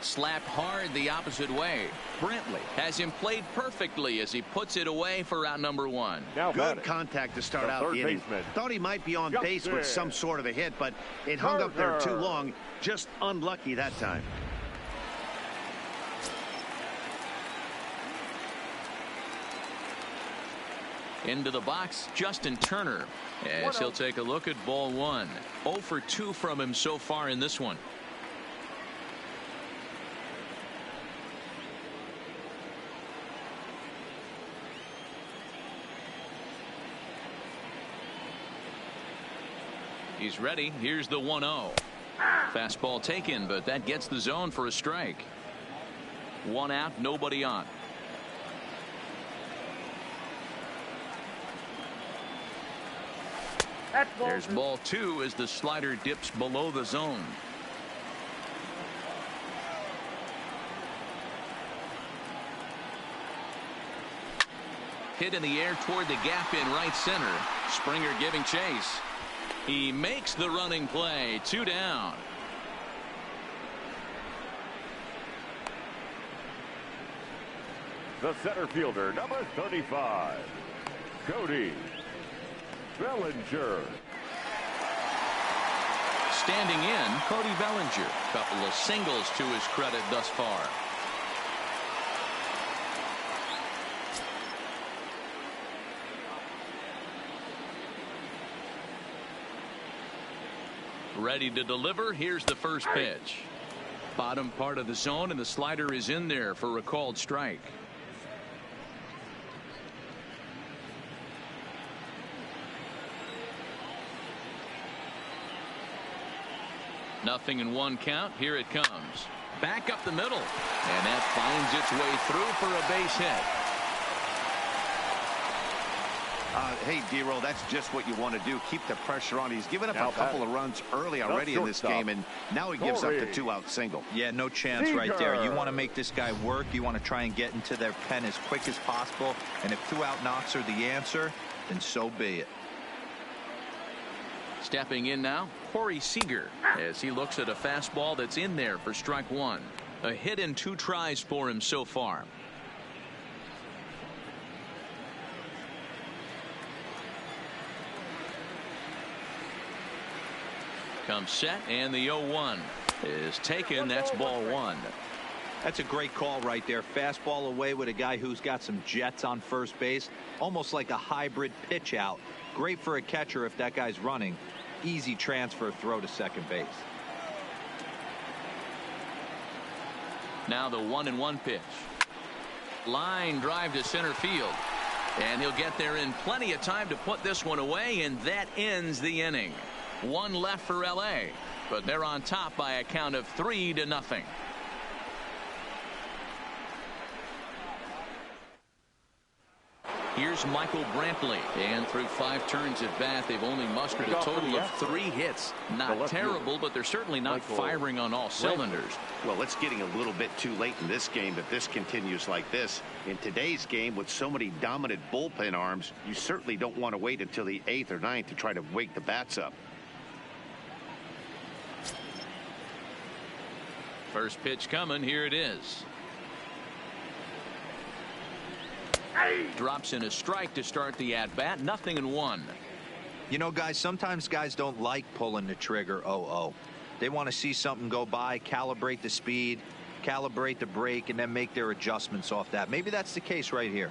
Speaker 1: Slapped hard the opposite way. Brantley has him played perfectly as he puts it away for out number 1.
Speaker 2: Good contact to start out the inning. Thought he might be on base with some sort of a hit, but it hung up there too long. Just unlucky that time.
Speaker 1: Into the box, Justin Turner, as he'll take a look at ball 1. 0 for 2 from him so far in this one. He's ready. Here's the 1-0. Fastball taken, but that gets the zone for a strike. 1 out, nobody on. There's ball 2 as the slider dips below the zone. Hit in the air toward the gap in right center. Springer giving chase. He makes the running play. 2 down.
Speaker 3: The center fielder, number 35, Cody Bellinger.
Speaker 1: Standing in, Cody Bellinger. Couple of singles to his credit thus far. Ready to deliver. Here's the first pitch. Bottom part of the zone, and the slider is in there for a called strike. Nothing in 1 count. Here it comes. Back up the middle. And that finds its way through for a base hit.
Speaker 2: Hey, D-Roll, that's just what you want to do. Keep the pressure on. He's given up a couple of runs early already in this game, and now he gives up the 2-out single.
Speaker 4: Yeah, no chance right there. You want to make this guy work. You want to try and get into their pen as quick as possible. And if 2-out knocks are the answer, then so be it.
Speaker 1: Stepping in now, Corey Seager, as he looks at a fastball that's in there for strike 1. A hit in 2 tries for him so far. Comes set, and the 0-1 is taken. That's ball 1.
Speaker 4: That's a great call right there. Fastball away with a guy who's got some jets on first base. Almost like a hybrid pitch out. Great for a catcher if that guy's running. Easy transfer throw to second base.
Speaker 1: Now the 1-1 pitch. Line drive to center field. And he'll get there in plenty of time to put this one away, and that ends the inning. 1 left for L.A., but they're on top by a count of 3-0. Here's Michael Brantley. And through 5 turns at bat, they've only mustered a total of 3 hits. Not terrible, but they're certainly not firing on all cylinders.
Speaker 2: Well, it's getting a little bit too late in this game if this continues like this. In today's game, with so many dominant bullpen arms, you certainly don't want to wait until the 8th or 9th to try to wake the bats up.
Speaker 1: First pitch coming. Here it is. Drops in a strike to start the at-bat. 0-1.
Speaker 4: You know, guys, sometimes guys don't like pulling the trigger 0-0. They want to see something go by, calibrate the speed, calibrate the break, and then make their adjustments off that. Maybe that's the case right here.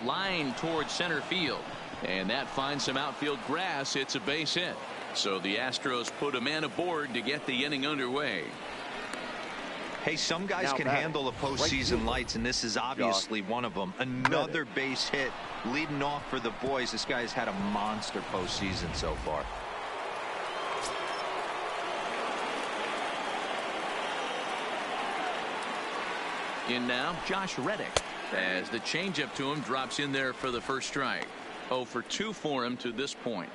Speaker 1: Line towards center field. And that finds some outfield grass. It's a base hit. So the Astros put a man aboard to get the inning underway.
Speaker 4: Hey, some guys can handle the postseason lights, and this is obviously one of them. Another base hit leading off for the boys. This guy's had a monster postseason so far.
Speaker 1: In now, Josh Reddick, as the changeup to him drops in there for the first strike. 0 for 2 for him to this point.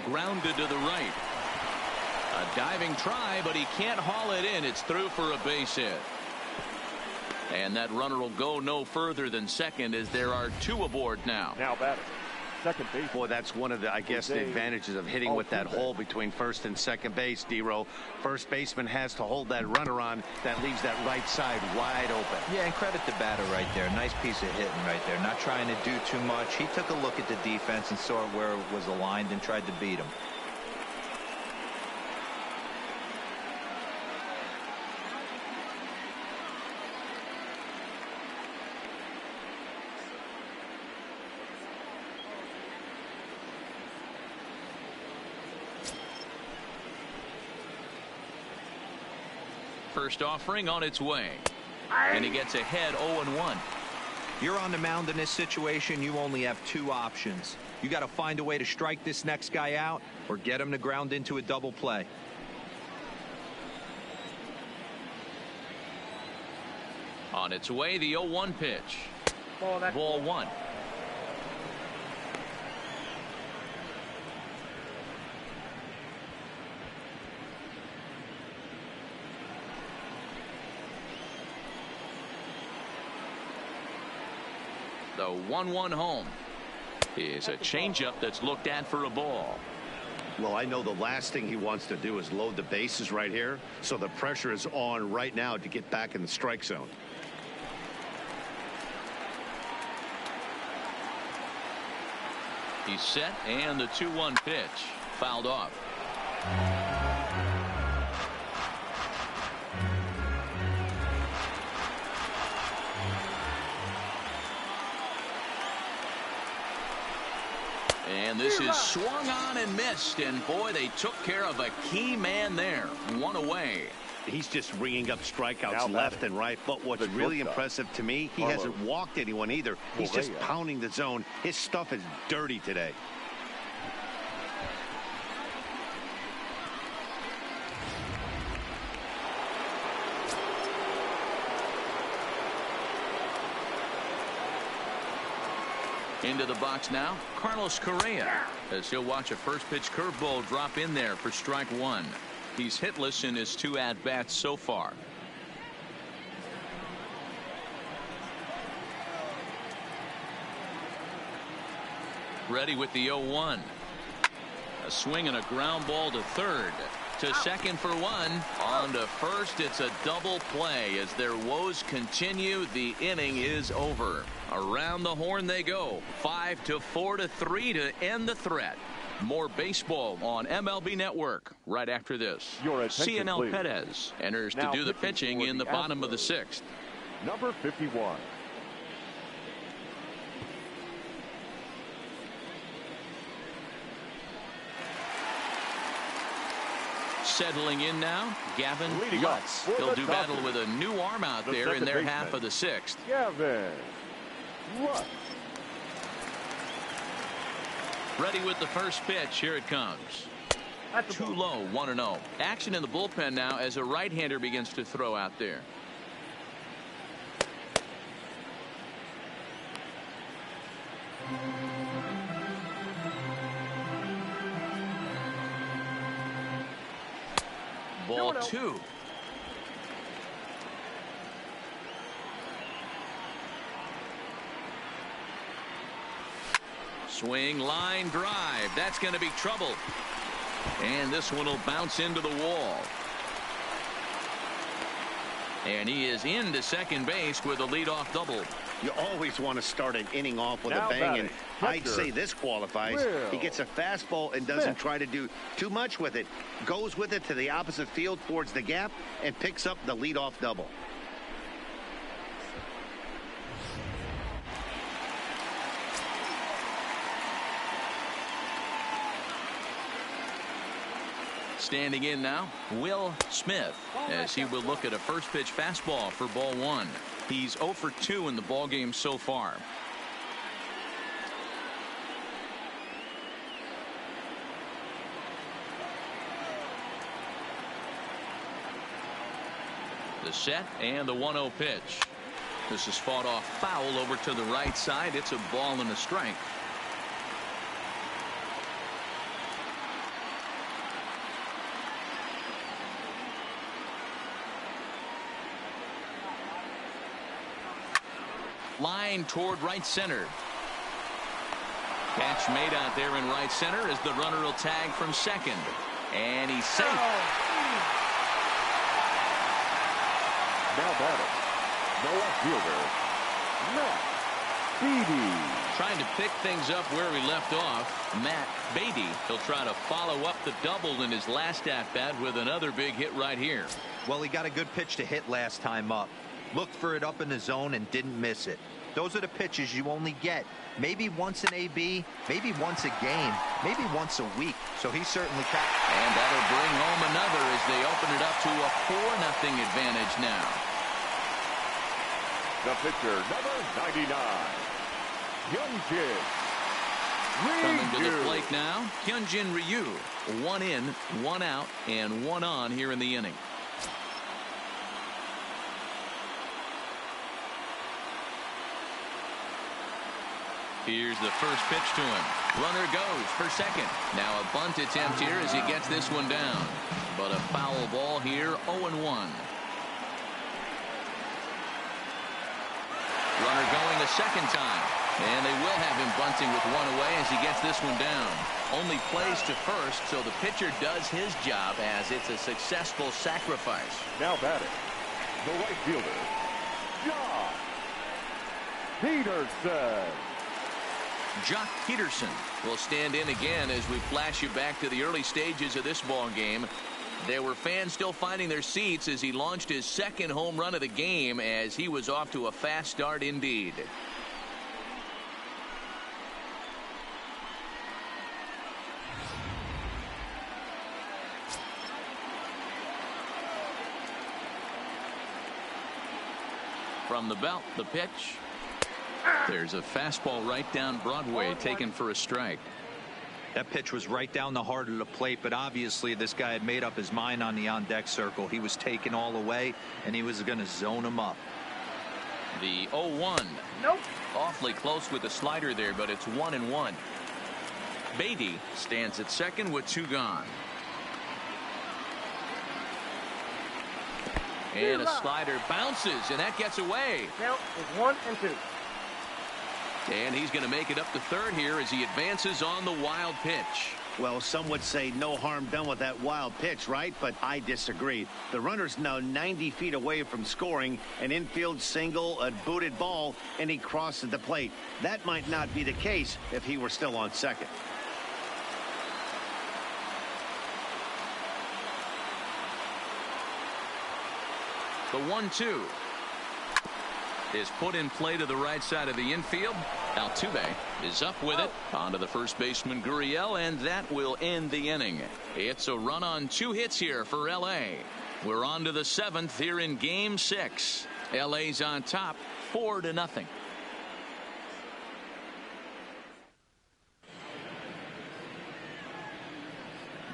Speaker 1: Grounded to the right. A diving try, but he can't haul it in. It's through for a base hit. And that runner will go no further than second, as there are 2 aboard now.
Speaker 3: Now batting, second base.
Speaker 2: Boy, that's one of the, I guess, the advantages of hitting with that hole between first and second base, D-Row. First baseman has to hold that runner on. That leaves that right side wide open.
Speaker 4: Yeah, and credit the batter right there. Nice piece of hitting right there. Not trying to do too much. He took a look at the defense and saw where it was aligned and tried to beat him.
Speaker 1: First offering on its way. And he gets ahead 0-1.
Speaker 4: You're on the mound in this situation. You only have 2 options. You got to find a way to strike this next guy out or get him to ground into a double play.
Speaker 1: On its way, the 0-1 pitch. Ball 1. The 1-1 home is a changeup that's looked at for a ball.
Speaker 2: Well, I know the last thing he wants to do is load the bases right here, so the pressure is on right now to get back in the strike zone.
Speaker 1: He's set, and the 2-1 pitch fouled off. And this is swung on and missed, and boy, they took care of a key man there. 1 away.
Speaker 2: He's just ringing up strikeouts left and right. But what's really impressive to me, he hasn't walked anyone either. He's just pounding the zone. His stuff is dirty today.
Speaker 1: Into the box now, Carlos Correa, as he'll watch a first pitch curveball drop in there for strike 1. He's hitless in his 2 at-bats so far. Ready with the 0-1. A swing and a ground ball to third. To second for 1. On to first. It's a double play. As their woes continue, the inning is over. Around the horn they go. 5-4-3 to end the threat. More baseball on MLB Network right after this. CNL Perez enters to do the pitching in the bottom of the 6th.
Speaker 3: Number 51.
Speaker 1: Settling in now, Gavin
Speaker 3: Leading
Speaker 1: Lutz.
Speaker 3: off for
Speaker 1: He'll
Speaker 3: the
Speaker 1: do battle
Speaker 3: Dodgers,
Speaker 1: with a new arm out
Speaker 3: the
Speaker 1: there in
Speaker 3: second
Speaker 1: their
Speaker 3: baseman,
Speaker 1: half of the sixth.
Speaker 3: Gavin Lutz.
Speaker 1: Ready with the first pitch. Here it comes. Too low, 1-0. Action in the bullpen now as a right-hander begins to throw out there. Ball 2. Swing, line drive. That's going to be trouble. And this one will bounce into the wall. And he is into second base with a leadoff double.
Speaker 2: You always want to start an inning off with
Speaker 3: Now
Speaker 2: a bang, and I'd
Speaker 3: catcher,
Speaker 2: say this qualifies.
Speaker 3: Will
Speaker 2: He gets a fastball and doesn't try to do too much with it. Goes with it to the opposite field towards the gap and picks up the leadoff double.
Speaker 1: Standing in now, Will Smith, as he will look at a first pitch fastball for ball 1. He's 0 for 2 in the ball game so far. The set and the 1-0 pitch. This is fought off foul over to the right side. It's a ball and a strike. Line toward right center. Catch made out there in right center as the runner will tag from second. And he's safe.
Speaker 3: Now batting, the left fielder, Matt Beatty.
Speaker 1: Trying to pick things up where we left off. Matt Beatty. He'll try to follow up the double in his last at-bat with another big hit right here.
Speaker 4: Well, he got a good pitch to hit last time up. Looked for it up in the zone and didn't miss it. Those are the pitches you only get maybe once in AB, maybe once a game, maybe once a week. So he certainly got.
Speaker 1: And that'll bring home another as they open it up to a 4-0 advantage now.
Speaker 3: The pitcher, number 99, Hyunjin
Speaker 1: Coming to the
Speaker 3: Ryu.
Speaker 1: plate now, Hyunjin Ryu. 1 in, 1 out, and 1 on here in the inning. Here's the first pitch to him. Runner goes for second. Now a bunt attempt here as he gets this one down. But a foul ball here, 0-1. Runner going a second time. And they will have him bunting with 1 away as he gets this one down. Only plays to first, so the pitcher does his job as it's a successful sacrifice.
Speaker 3: Now batting, the right fielder, Josh Peterson.
Speaker 1: Jock Peterson will stand in again as we flash you back to the early stages of this ball game. There were fans still finding their seats as he launched his second home run of the game as he was off to a fast start indeed. From the belt, the pitch. There's a fastball right down Broadway taken for a strike.
Speaker 4: That pitch was right down the heart of the plate, but obviously this guy had made up his mind on the on-deck circle. He was taken all away, and he was going to zone him up.
Speaker 1: The 0-1.
Speaker 5: Nope.
Speaker 1: Awfully close with the slider there, but it's 1-1. Beatty stands at second with 2 gone. And a slider bounces, and that gets away.
Speaker 5: Count is 1 and 2.
Speaker 1: And he's going to make it up to third here as he advances on the wild pitch.
Speaker 2: Well, some would say no harm done with that wild pitch, right? But I disagree. The runner's now 90 feet away from scoring an infield single, a booted ball, and he crosses the plate. That might not be the case if he were still on second. The 1-2.
Speaker 1: is put in play to the right side of the infield. Altuve is up with it. On to the first baseman, Gurriel, and that will end the inning. It's a run on 2 hits here for L.A. We're on to the 7th here in Game 6. L.A.'s on top 4-0.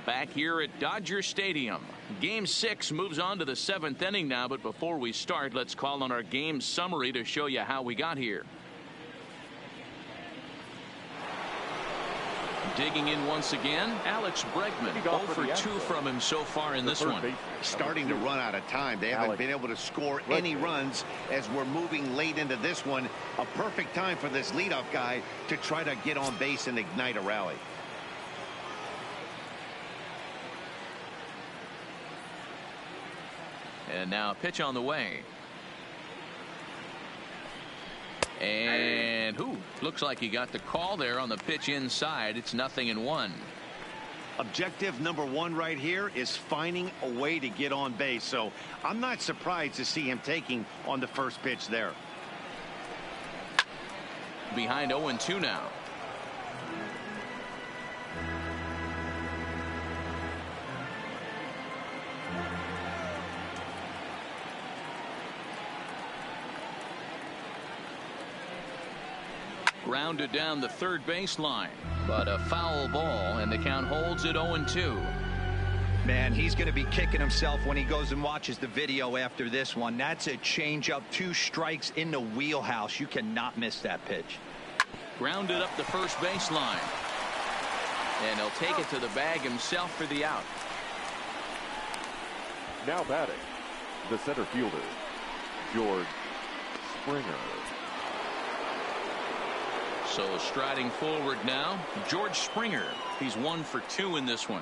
Speaker 1: Back here at Dodger Stadium. Game 6 moves on to the 7th inning now, but before we start, let's call on our game summary to show you how we got here. Digging in once again, Alex Bregman. 0 for 2 from him so far in this one.
Speaker 2: Starting to run out of time. They haven't been able to score any runs as we're moving late into this one. A perfect time for this leadoff guy to try to get on base and ignite a rally.
Speaker 1: And now a pitch on the way. And looks like he got the call there on the pitch inside. It's 0-1.
Speaker 2: Objective number 1 right here is finding a way to get on base. So I'm not surprised to see him taking on the first pitch there.
Speaker 1: Behind 0-2 now. Grounded down the third baseline, but a foul ball, and the count holds at 0-2.
Speaker 4: Man, he's going to be kicking himself when he goes and watches the video after this one. That's a changeup, 2 strikes in the wheelhouse. You cannot miss that pitch.
Speaker 1: Grounded up the first baseline, and he'll take it to the bag himself for the out.
Speaker 3: Now batting, the center fielder, George Springer.
Speaker 1: So striding forward now, George Springer. He's 1 for 2 in this one.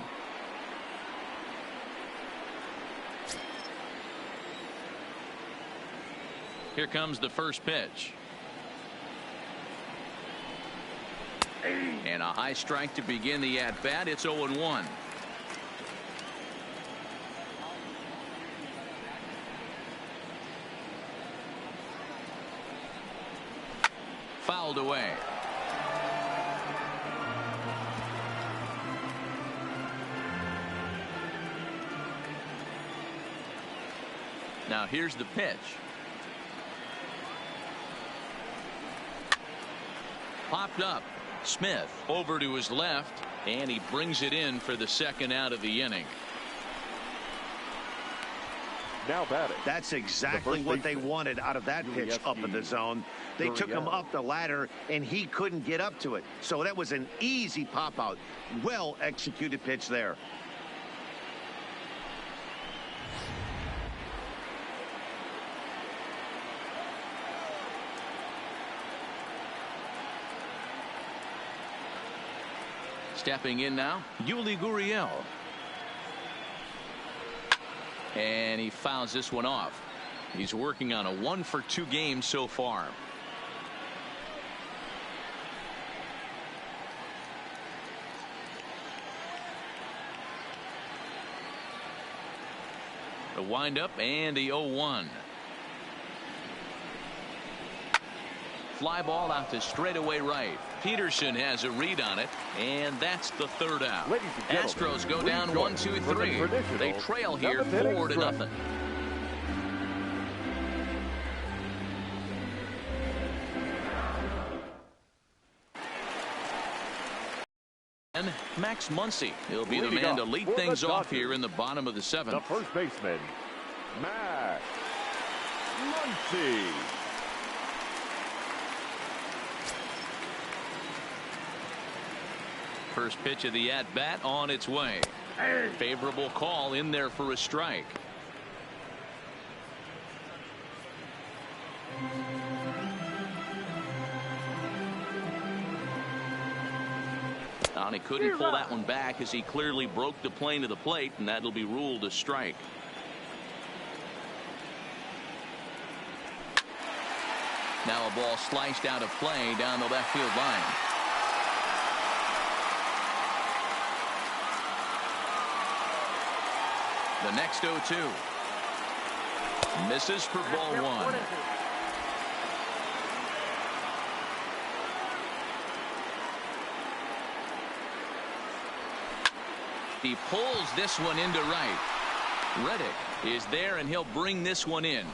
Speaker 1: Here comes the first pitch. And a high strike to begin the at-bat. It's 0-1. Fouled away. Now here's the pitch. Popped up. Smith over to his left, and he brings it in for the second out of the inning.
Speaker 3: Now batting.
Speaker 2: That's exactly what they wanted out of that pitch up in the zone. They took him up the ladder, and he couldn't get up to it. So that was an easy pop out. Well executed pitch there.
Speaker 1: Stepping in now, Yuli Gurriel. And he fouls this one off. He's working on a 1 for 2 game so far. The windup and the 0-1. Fly ball out to straightaway right. Peterson has a read on it, and that's the third out. Astros go down 1-2-3. They trail here 4-0. And Max Muncy, he'll be the man to lead things off here in the bottom of the 7th.
Speaker 3: The first baseman, Max Muncy.
Speaker 1: First pitch of the at-bat on its way. Favorable call in there for a strike. And he couldn't pull that one back as he clearly broke the plane of the plate, and that'll be ruled a strike. Now a ball sliced out of play down the left field line. The next 0-2. Misses for ball 1. He pulls this one into right. Reddick is there, and he'll bring this one in.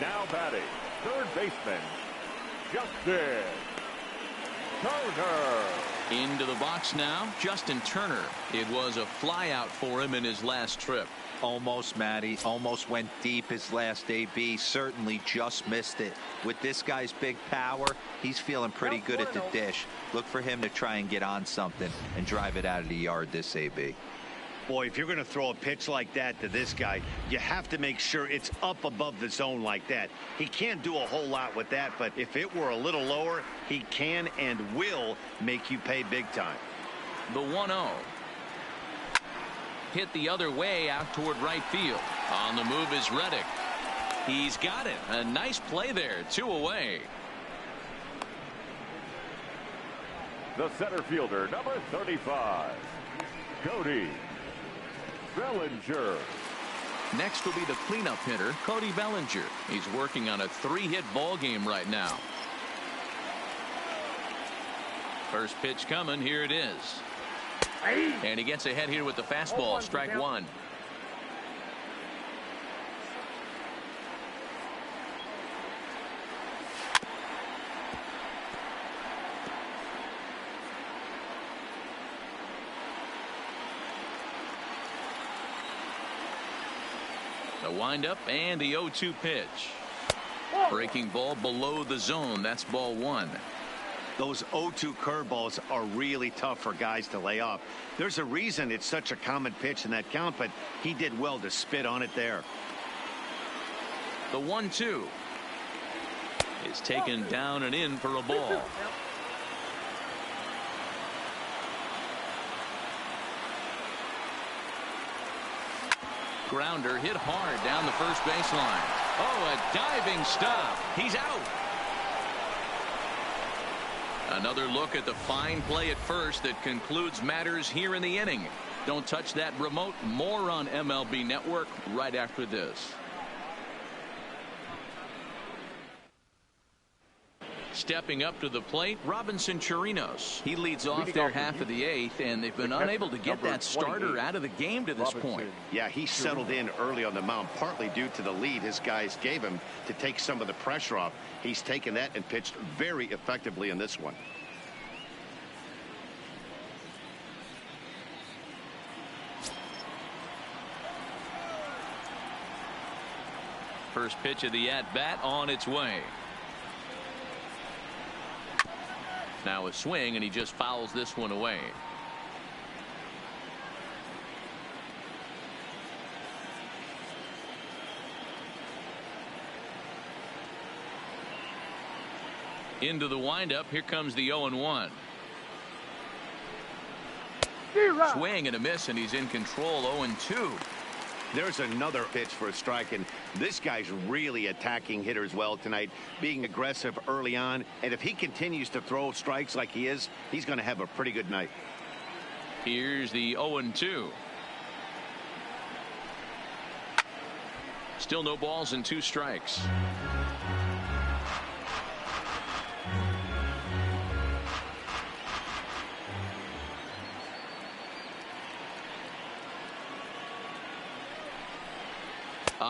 Speaker 3: Now batting, third baseman, Justin Turner.
Speaker 1: Into the box now, Justin Turner. It was a flyout for him in his last trip.
Speaker 4: Almost, Matty. Almost went deep his last AB. Certainly just missed it. With this guy's big power, he's feeling pretty good at the dish. Look for him to try and get on something and drive it out of the yard this AB.
Speaker 2: Boy, if you're going to throw a pitch like that to this guy, you have to make sure it's up above the zone like that. He can't do a whole lot with that, but if it were a little lower, he can and will make you pay big time.
Speaker 1: The 1-0. Hit the other way out toward right field. On the move is Reddick. He's got it. A nice play there. 2 away.
Speaker 3: The center fielder, number 35, Cody Bellinger.
Speaker 1: Next will be the cleanup hitter, Cody Bellinger. He's working on a 3-hit ball game right now. First pitch coming. Here it is. And he gets ahead here with the fastball. Strike one. The windup and the 0-2 pitch. Breaking ball below the zone. That's ball one.
Speaker 2: Those 0-2 curveballs are really tough for guys to lay off. There's a reason it's such a common pitch in that count, but he did well to spit on it there.
Speaker 1: The 1-2 is taken down and in for a ball. Grounder hit hard down the first baseline. Oh, a diving stop. He's out. Another look at the fine play at first that concludes matters here in the inning. Don't touch that remote. More on MLB Network right after this. Stepping up to the plate, Robinson Chirinos. He leads off their half of the 8th, and they've been unable to get that starter out of the game to this point.
Speaker 2: Yeah, he settled in early on the mound, partly due to the lead his guys gave him to take some of the pressure off. He's taken that and pitched very effectively in this one.
Speaker 1: First pitch of the at-bat on its way. Now a swing, and he just fouls this one away. Into the windup. Here comes the 0-1. Swing and a miss, and he's in control. 0-2.
Speaker 2: There's another pitch for a strike, and this guy's really attacking hitters well tonight, being aggressive early on, and if he continues to throw strikes like he is, he's going to have a pretty good night.
Speaker 1: Here's the 0-2. Still no balls and 2 strikes.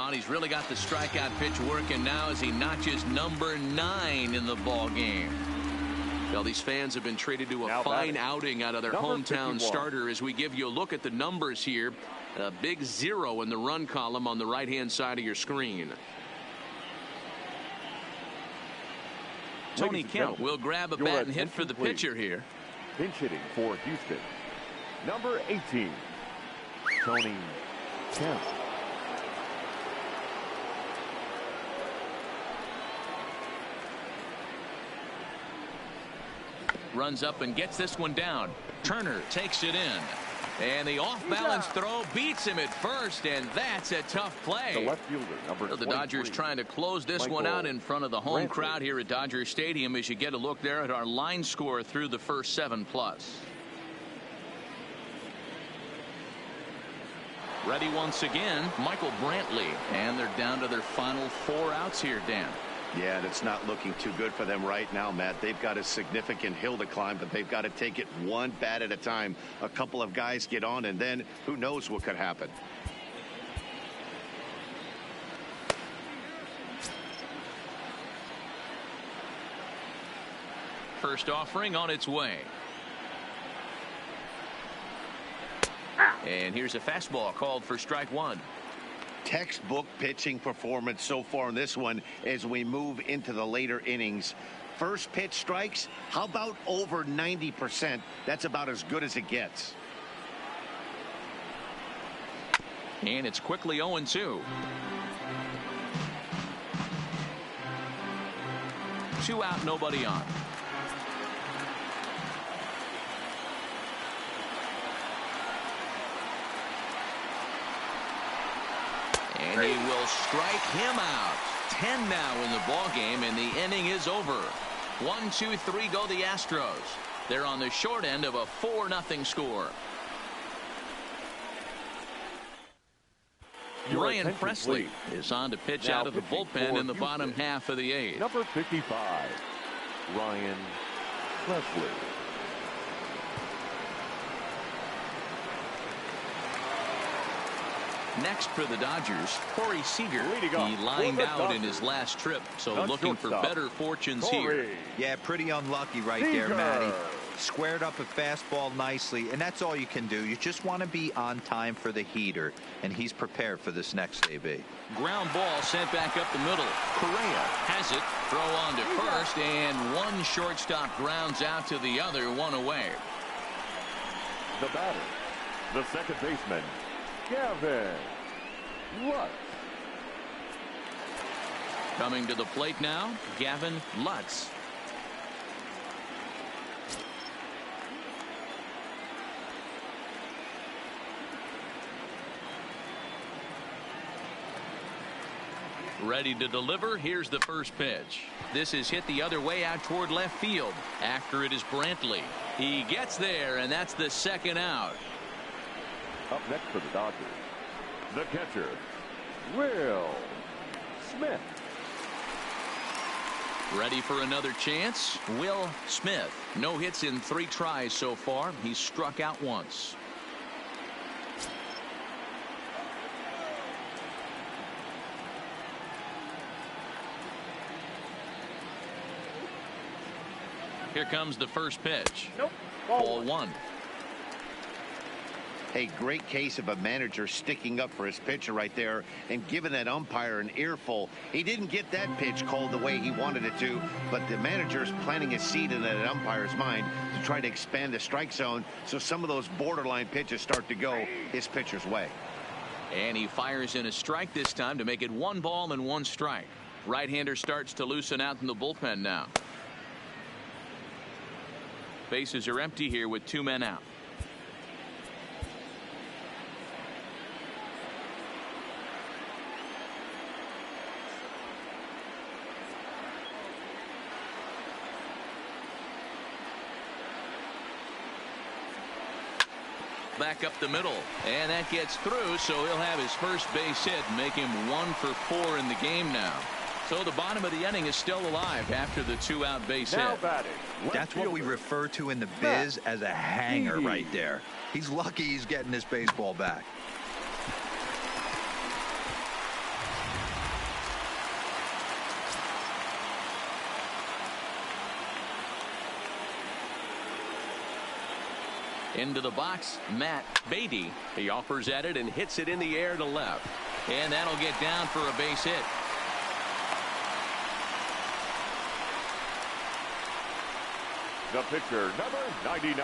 Speaker 1: And he's really got the strikeout pitch working now as he notches number 9 in the ball game. Well, these fans have been treated to a fine outing out of their hometown starter as we give you a look at the numbers here. A big 0 in the run column on the right-hand side of your screen. Tony Kemp will grab a bat and hit for the pitcher here.
Speaker 3: Pinch hitting for Houston, number 18, Tony Kemp.
Speaker 1: Runs up and gets this one down. Turner takes it in. And the off-balance throw beats him at first, and that's a tough play.
Speaker 3: The left fielder, number 23.
Speaker 1: The Dodgers trying to close this one out in front of the home crowd here at Dodger Stadium as you get a look there at our line score through the first 7+. Ready once again, Michael Brantley. And they're down to their final 4 outs here, Dan.
Speaker 2: Yeah, that's not looking too good for them right now, Matt. They've got a significant hill to climb, but they've got to take it one bat at a time. A couple of guys get on, and then who knows what could happen.
Speaker 1: First offering on its way. And here's a fastball called for strike one.
Speaker 2: Textbook pitching performance so far in this one as we move into the later innings. First pitch strikes, how about over 90%? That's about as good as it gets.
Speaker 1: And it's quickly 0-2. 2 out, nobody on. And he will strike him out. 10 now in the ball game, and the inning is over. 1, 2, 3 go the Astros. They're on the short end of a 4-0 score. Ryan Presley is on to pitch
Speaker 3: now
Speaker 1: out of the bullpen in the bottom half of the 8th.
Speaker 3: Number 55, Ryan Presley.
Speaker 1: Next for the Dodgers, Corey Seager.
Speaker 3: He
Speaker 1: lined out in his last trip, so looking for better fortunes here.
Speaker 4: Yeah, pretty unlucky right there, Matty. Squared up a fastball nicely, and that's all you can do. You just want to be on time for the heater, and he's prepared for this next AB.
Speaker 1: Ground ball sent back up the middle. Correa has it. Throw on to first, and one shortstop grounds out to the other, 1 away.
Speaker 3: The batter, the second baseman, Gavin Lutz.
Speaker 1: Coming to the plate now, Gavin Lutz. Ready to deliver. Here's the first pitch. This is hit the other way out toward left field. After it is Brantley. He gets there, and that's the second out.
Speaker 3: Up next for the Dodgers, the catcher, Will Smith.
Speaker 1: Ready for another chance. Will Smith. No hits in 3 tries so far. He's struck out once. Here comes the first pitch.
Speaker 5: Nope.
Speaker 1: Ball 1.
Speaker 2: A great case of a manager sticking up for his pitcher right there and giving that umpire an earful. He didn't get that pitch called the way he wanted it to, but the manager's planting a seed in that umpire's mind to try to expand the strike zone so some of those borderline pitches start to go his pitcher's way.
Speaker 1: And he fires in a strike this time to make it 1 ball and 1 strike. Right-hander starts to loosen out in the bullpen now. Bases are empty here with 2 men out. Back up the middle, and that gets through, so he'll have his first base hit, make him 1 for 4 in the game now. So the bottom of the inning is still alive after the 2-out base hit.
Speaker 4: That's what we refer to in the biz as a hanger right there. He's lucky he's getting this baseball back.
Speaker 1: Into the box, Matt Beatty. He offers at it and hits it in the air to left. And that'll get down for a base hit.
Speaker 3: The pitcher, number 99,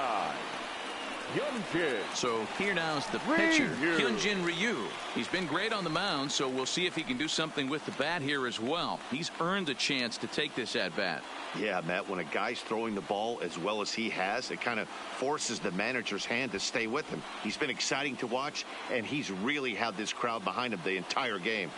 Speaker 3: Hyunjin.
Speaker 1: So here now's the pitcher, Hyunjin Ryu. He's been great on the mound, so we'll see if he can do something with the bat here as well. He's earned a chance to take this at bat.
Speaker 2: Yeah, Matt, when a guy's throwing the ball as well as he has, it kind of forces the manager's hand to stay with him. He's been exciting to watch, and he's really had this crowd behind him the entire game.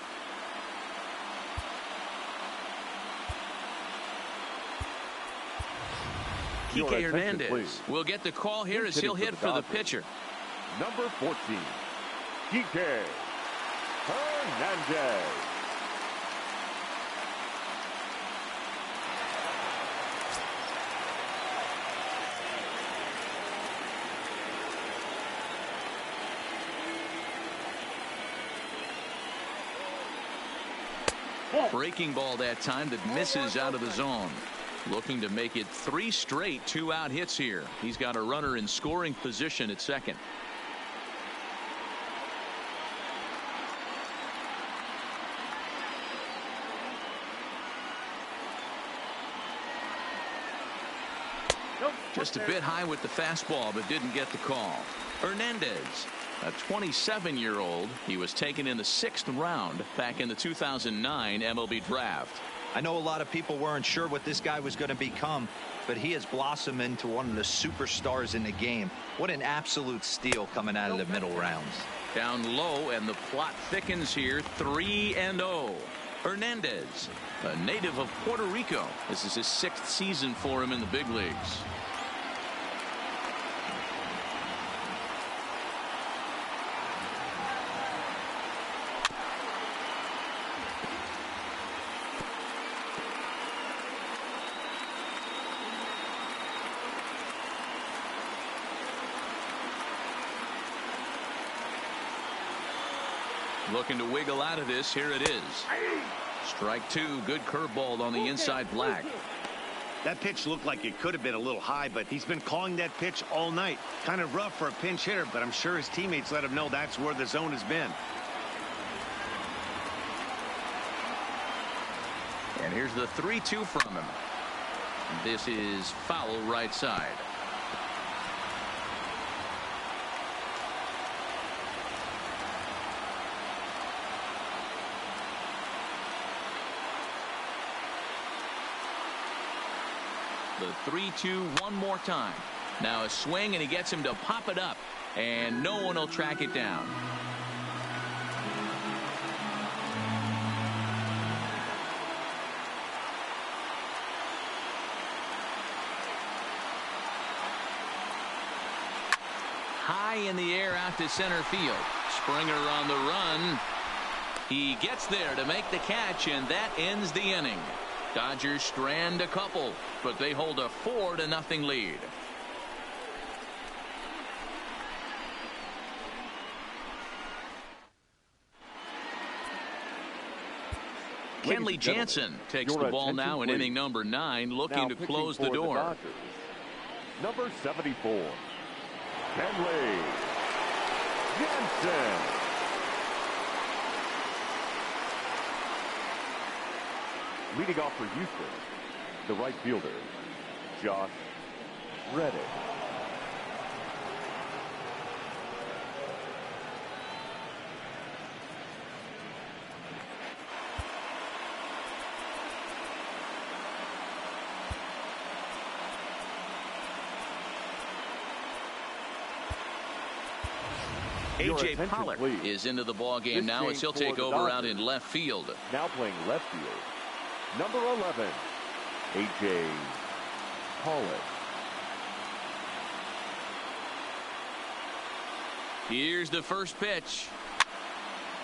Speaker 1: Kike Hernandez will get the call here as he'll hit for the pitcher.
Speaker 3: Number 14, Kike Hernandez.
Speaker 1: Breaking ball that time that misses out of the zone. Looking to make it 3 straight 2-out hits here. He's got a runner in scoring position at second. Just a bit high with the fastball, but didn't get the call. Hernandez, a 27-year-old. He was taken in the 6th round back in the 2009 MLB draft.
Speaker 4: I know a lot of people weren't sure what this guy was going to become, but he has blossomed into one of the superstars in the game. What an absolute steal coming out of the middle rounds.
Speaker 1: Down low, and the plot thickens here. 3-0. Hernandez, a native of Puerto Rico. This is his 6th season for him in the big leagues. Looking to wiggle out of this. Here it is. Strike 2. Good curveball on the inside black.
Speaker 2: That pitch looked like it could have been a little high, but he's been calling that pitch all night. Kind of rough for a pinch hitter, but I'm sure his teammates let him know that's where the zone has been.
Speaker 1: And here's the 3-2 from him. This is foul right side. The 3-2 one more time. Now a swing, and he gets him to pop it up, and no one will track it down. High in the air out to center field. Springer on the run. He gets there to make the catch, and that ends the inning. Dodgers strand a couple, but they hold a 4-0 lead. Kenley Jansen takes the ball now in inning number 9, looking to close the door.
Speaker 3: Number 74, Kenley Jansen. Leading off for Houston, the right fielder, Josh Reddick.
Speaker 1: A.J. Pollock is into the ball game now as he'll take over out in left field.
Speaker 3: Now playing left field, number 11, A.J. Pollock.
Speaker 1: Here's the first pitch.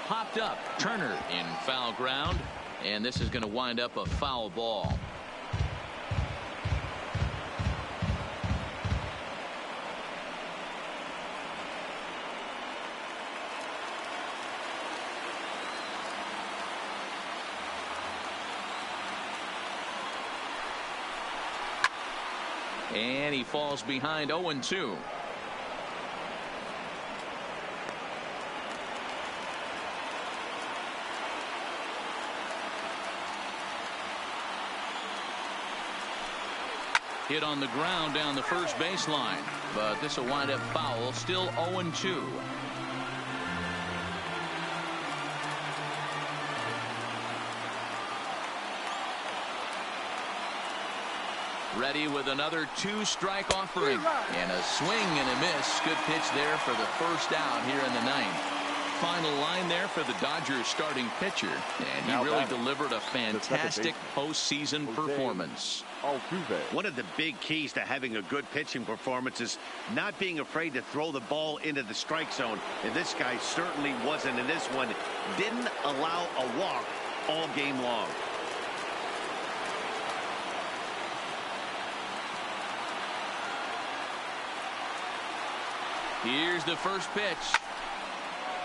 Speaker 1: Popped up. Turner in foul ground, and this is going to wind up a foul ball. And he falls behind 0-2. Hit on the ground down the first baseline, but this will wind up foul. Still 0-2. Ready with another 2-strike offering, and a swing and a miss. Good pitch there for the first out here in the 9th. Final line there for the Dodgers starting pitcher, and he really delivered a fantastic postseason performance.
Speaker 2: One of the big keys to having a good pitching performance is not being afraid to throw the ball into the strike zone, and this guy certainly wasn't in this one. Didn't allow a walk all game long.
Speaker 1: Here's the first pitch.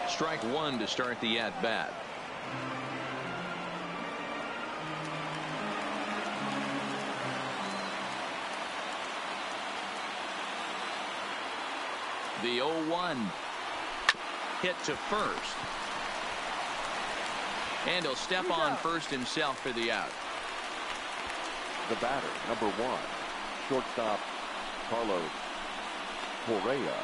Speaker 1: Strike 1 to start the at-bat. The 0-1. Hit to first. And he'll step on first himself for the out.
Speaker 3: The batter, number 1, shortstop Carlos Correa.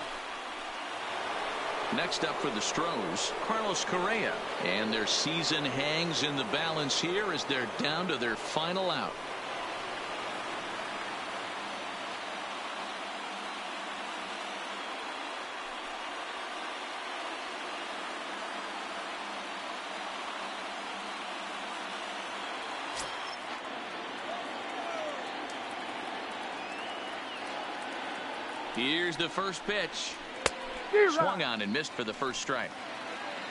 Speaker 1: Next up for the Astros, Carlos Correa. And their season hangs in the balance here as they're down to their final out. Here's the first pitch. Swung on and missed for the first strike.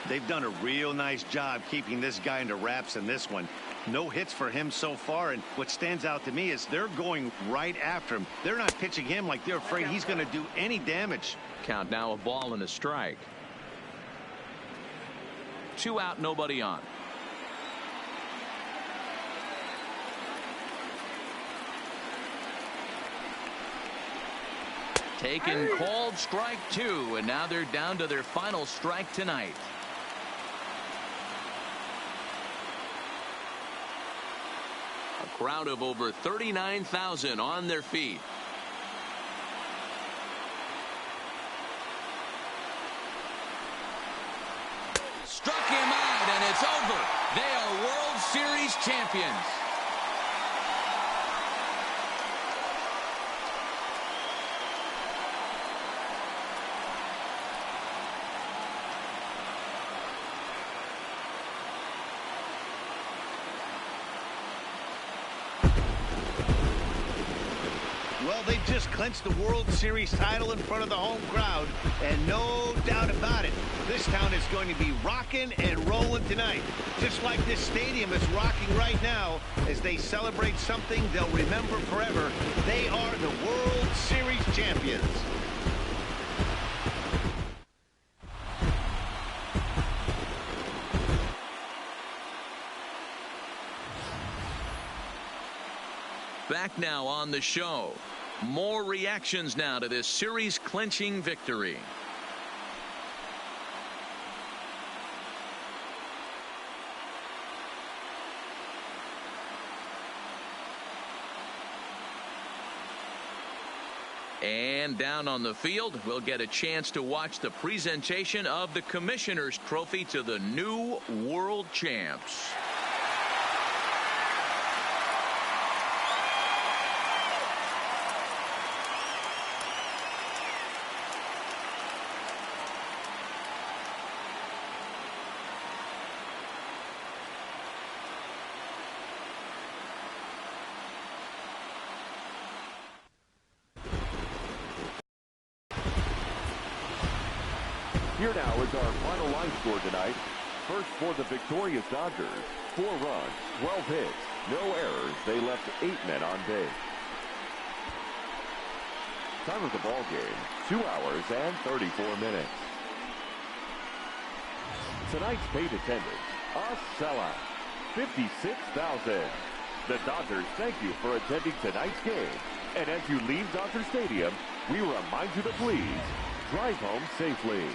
Speaker 2: They've done a real nice job keeping this guy into wraps in this one. No hits for him so far, and what stands out to me is they're going right after him. They're not pitching him like they're afraid he's going to do any damage.
Speaker 1: Count now, a ball and a strike. 2 out, nobody on. Taken, called, strike 2, and now they're down to their final strike tonight. A crowd of over 39,000 on their feet. Struck him out, and it's over. They are World Series champions.
Speaker 2: Well, they just clinched the World Series title in front of the home crowd, and no doubt about it, this town is going to be rocking and rolling tonight, just like this stadium is rocking right now as they celebrate something they'll remember forever. They are the World Series champions.
Speaker 1: Back now on the show. More reactions now to this series clinching victory. And down on the field, we'll get a chance to watch the presentation of the Commissioner's Trophy to the new world champs.
Speaker 3: Here now is our final line score tonight. First for the victorious Dodgers, 4 runs, 12 hits, no errors. They left 8 men on base. Time of the ball game, 2 hours and 34 minutes. Tonight's paid attendance, a sellout, 56,000. The Dodgers thank you for attending tonight's game. And as you leave Dodger Stadium, we remind you to please drive home safely.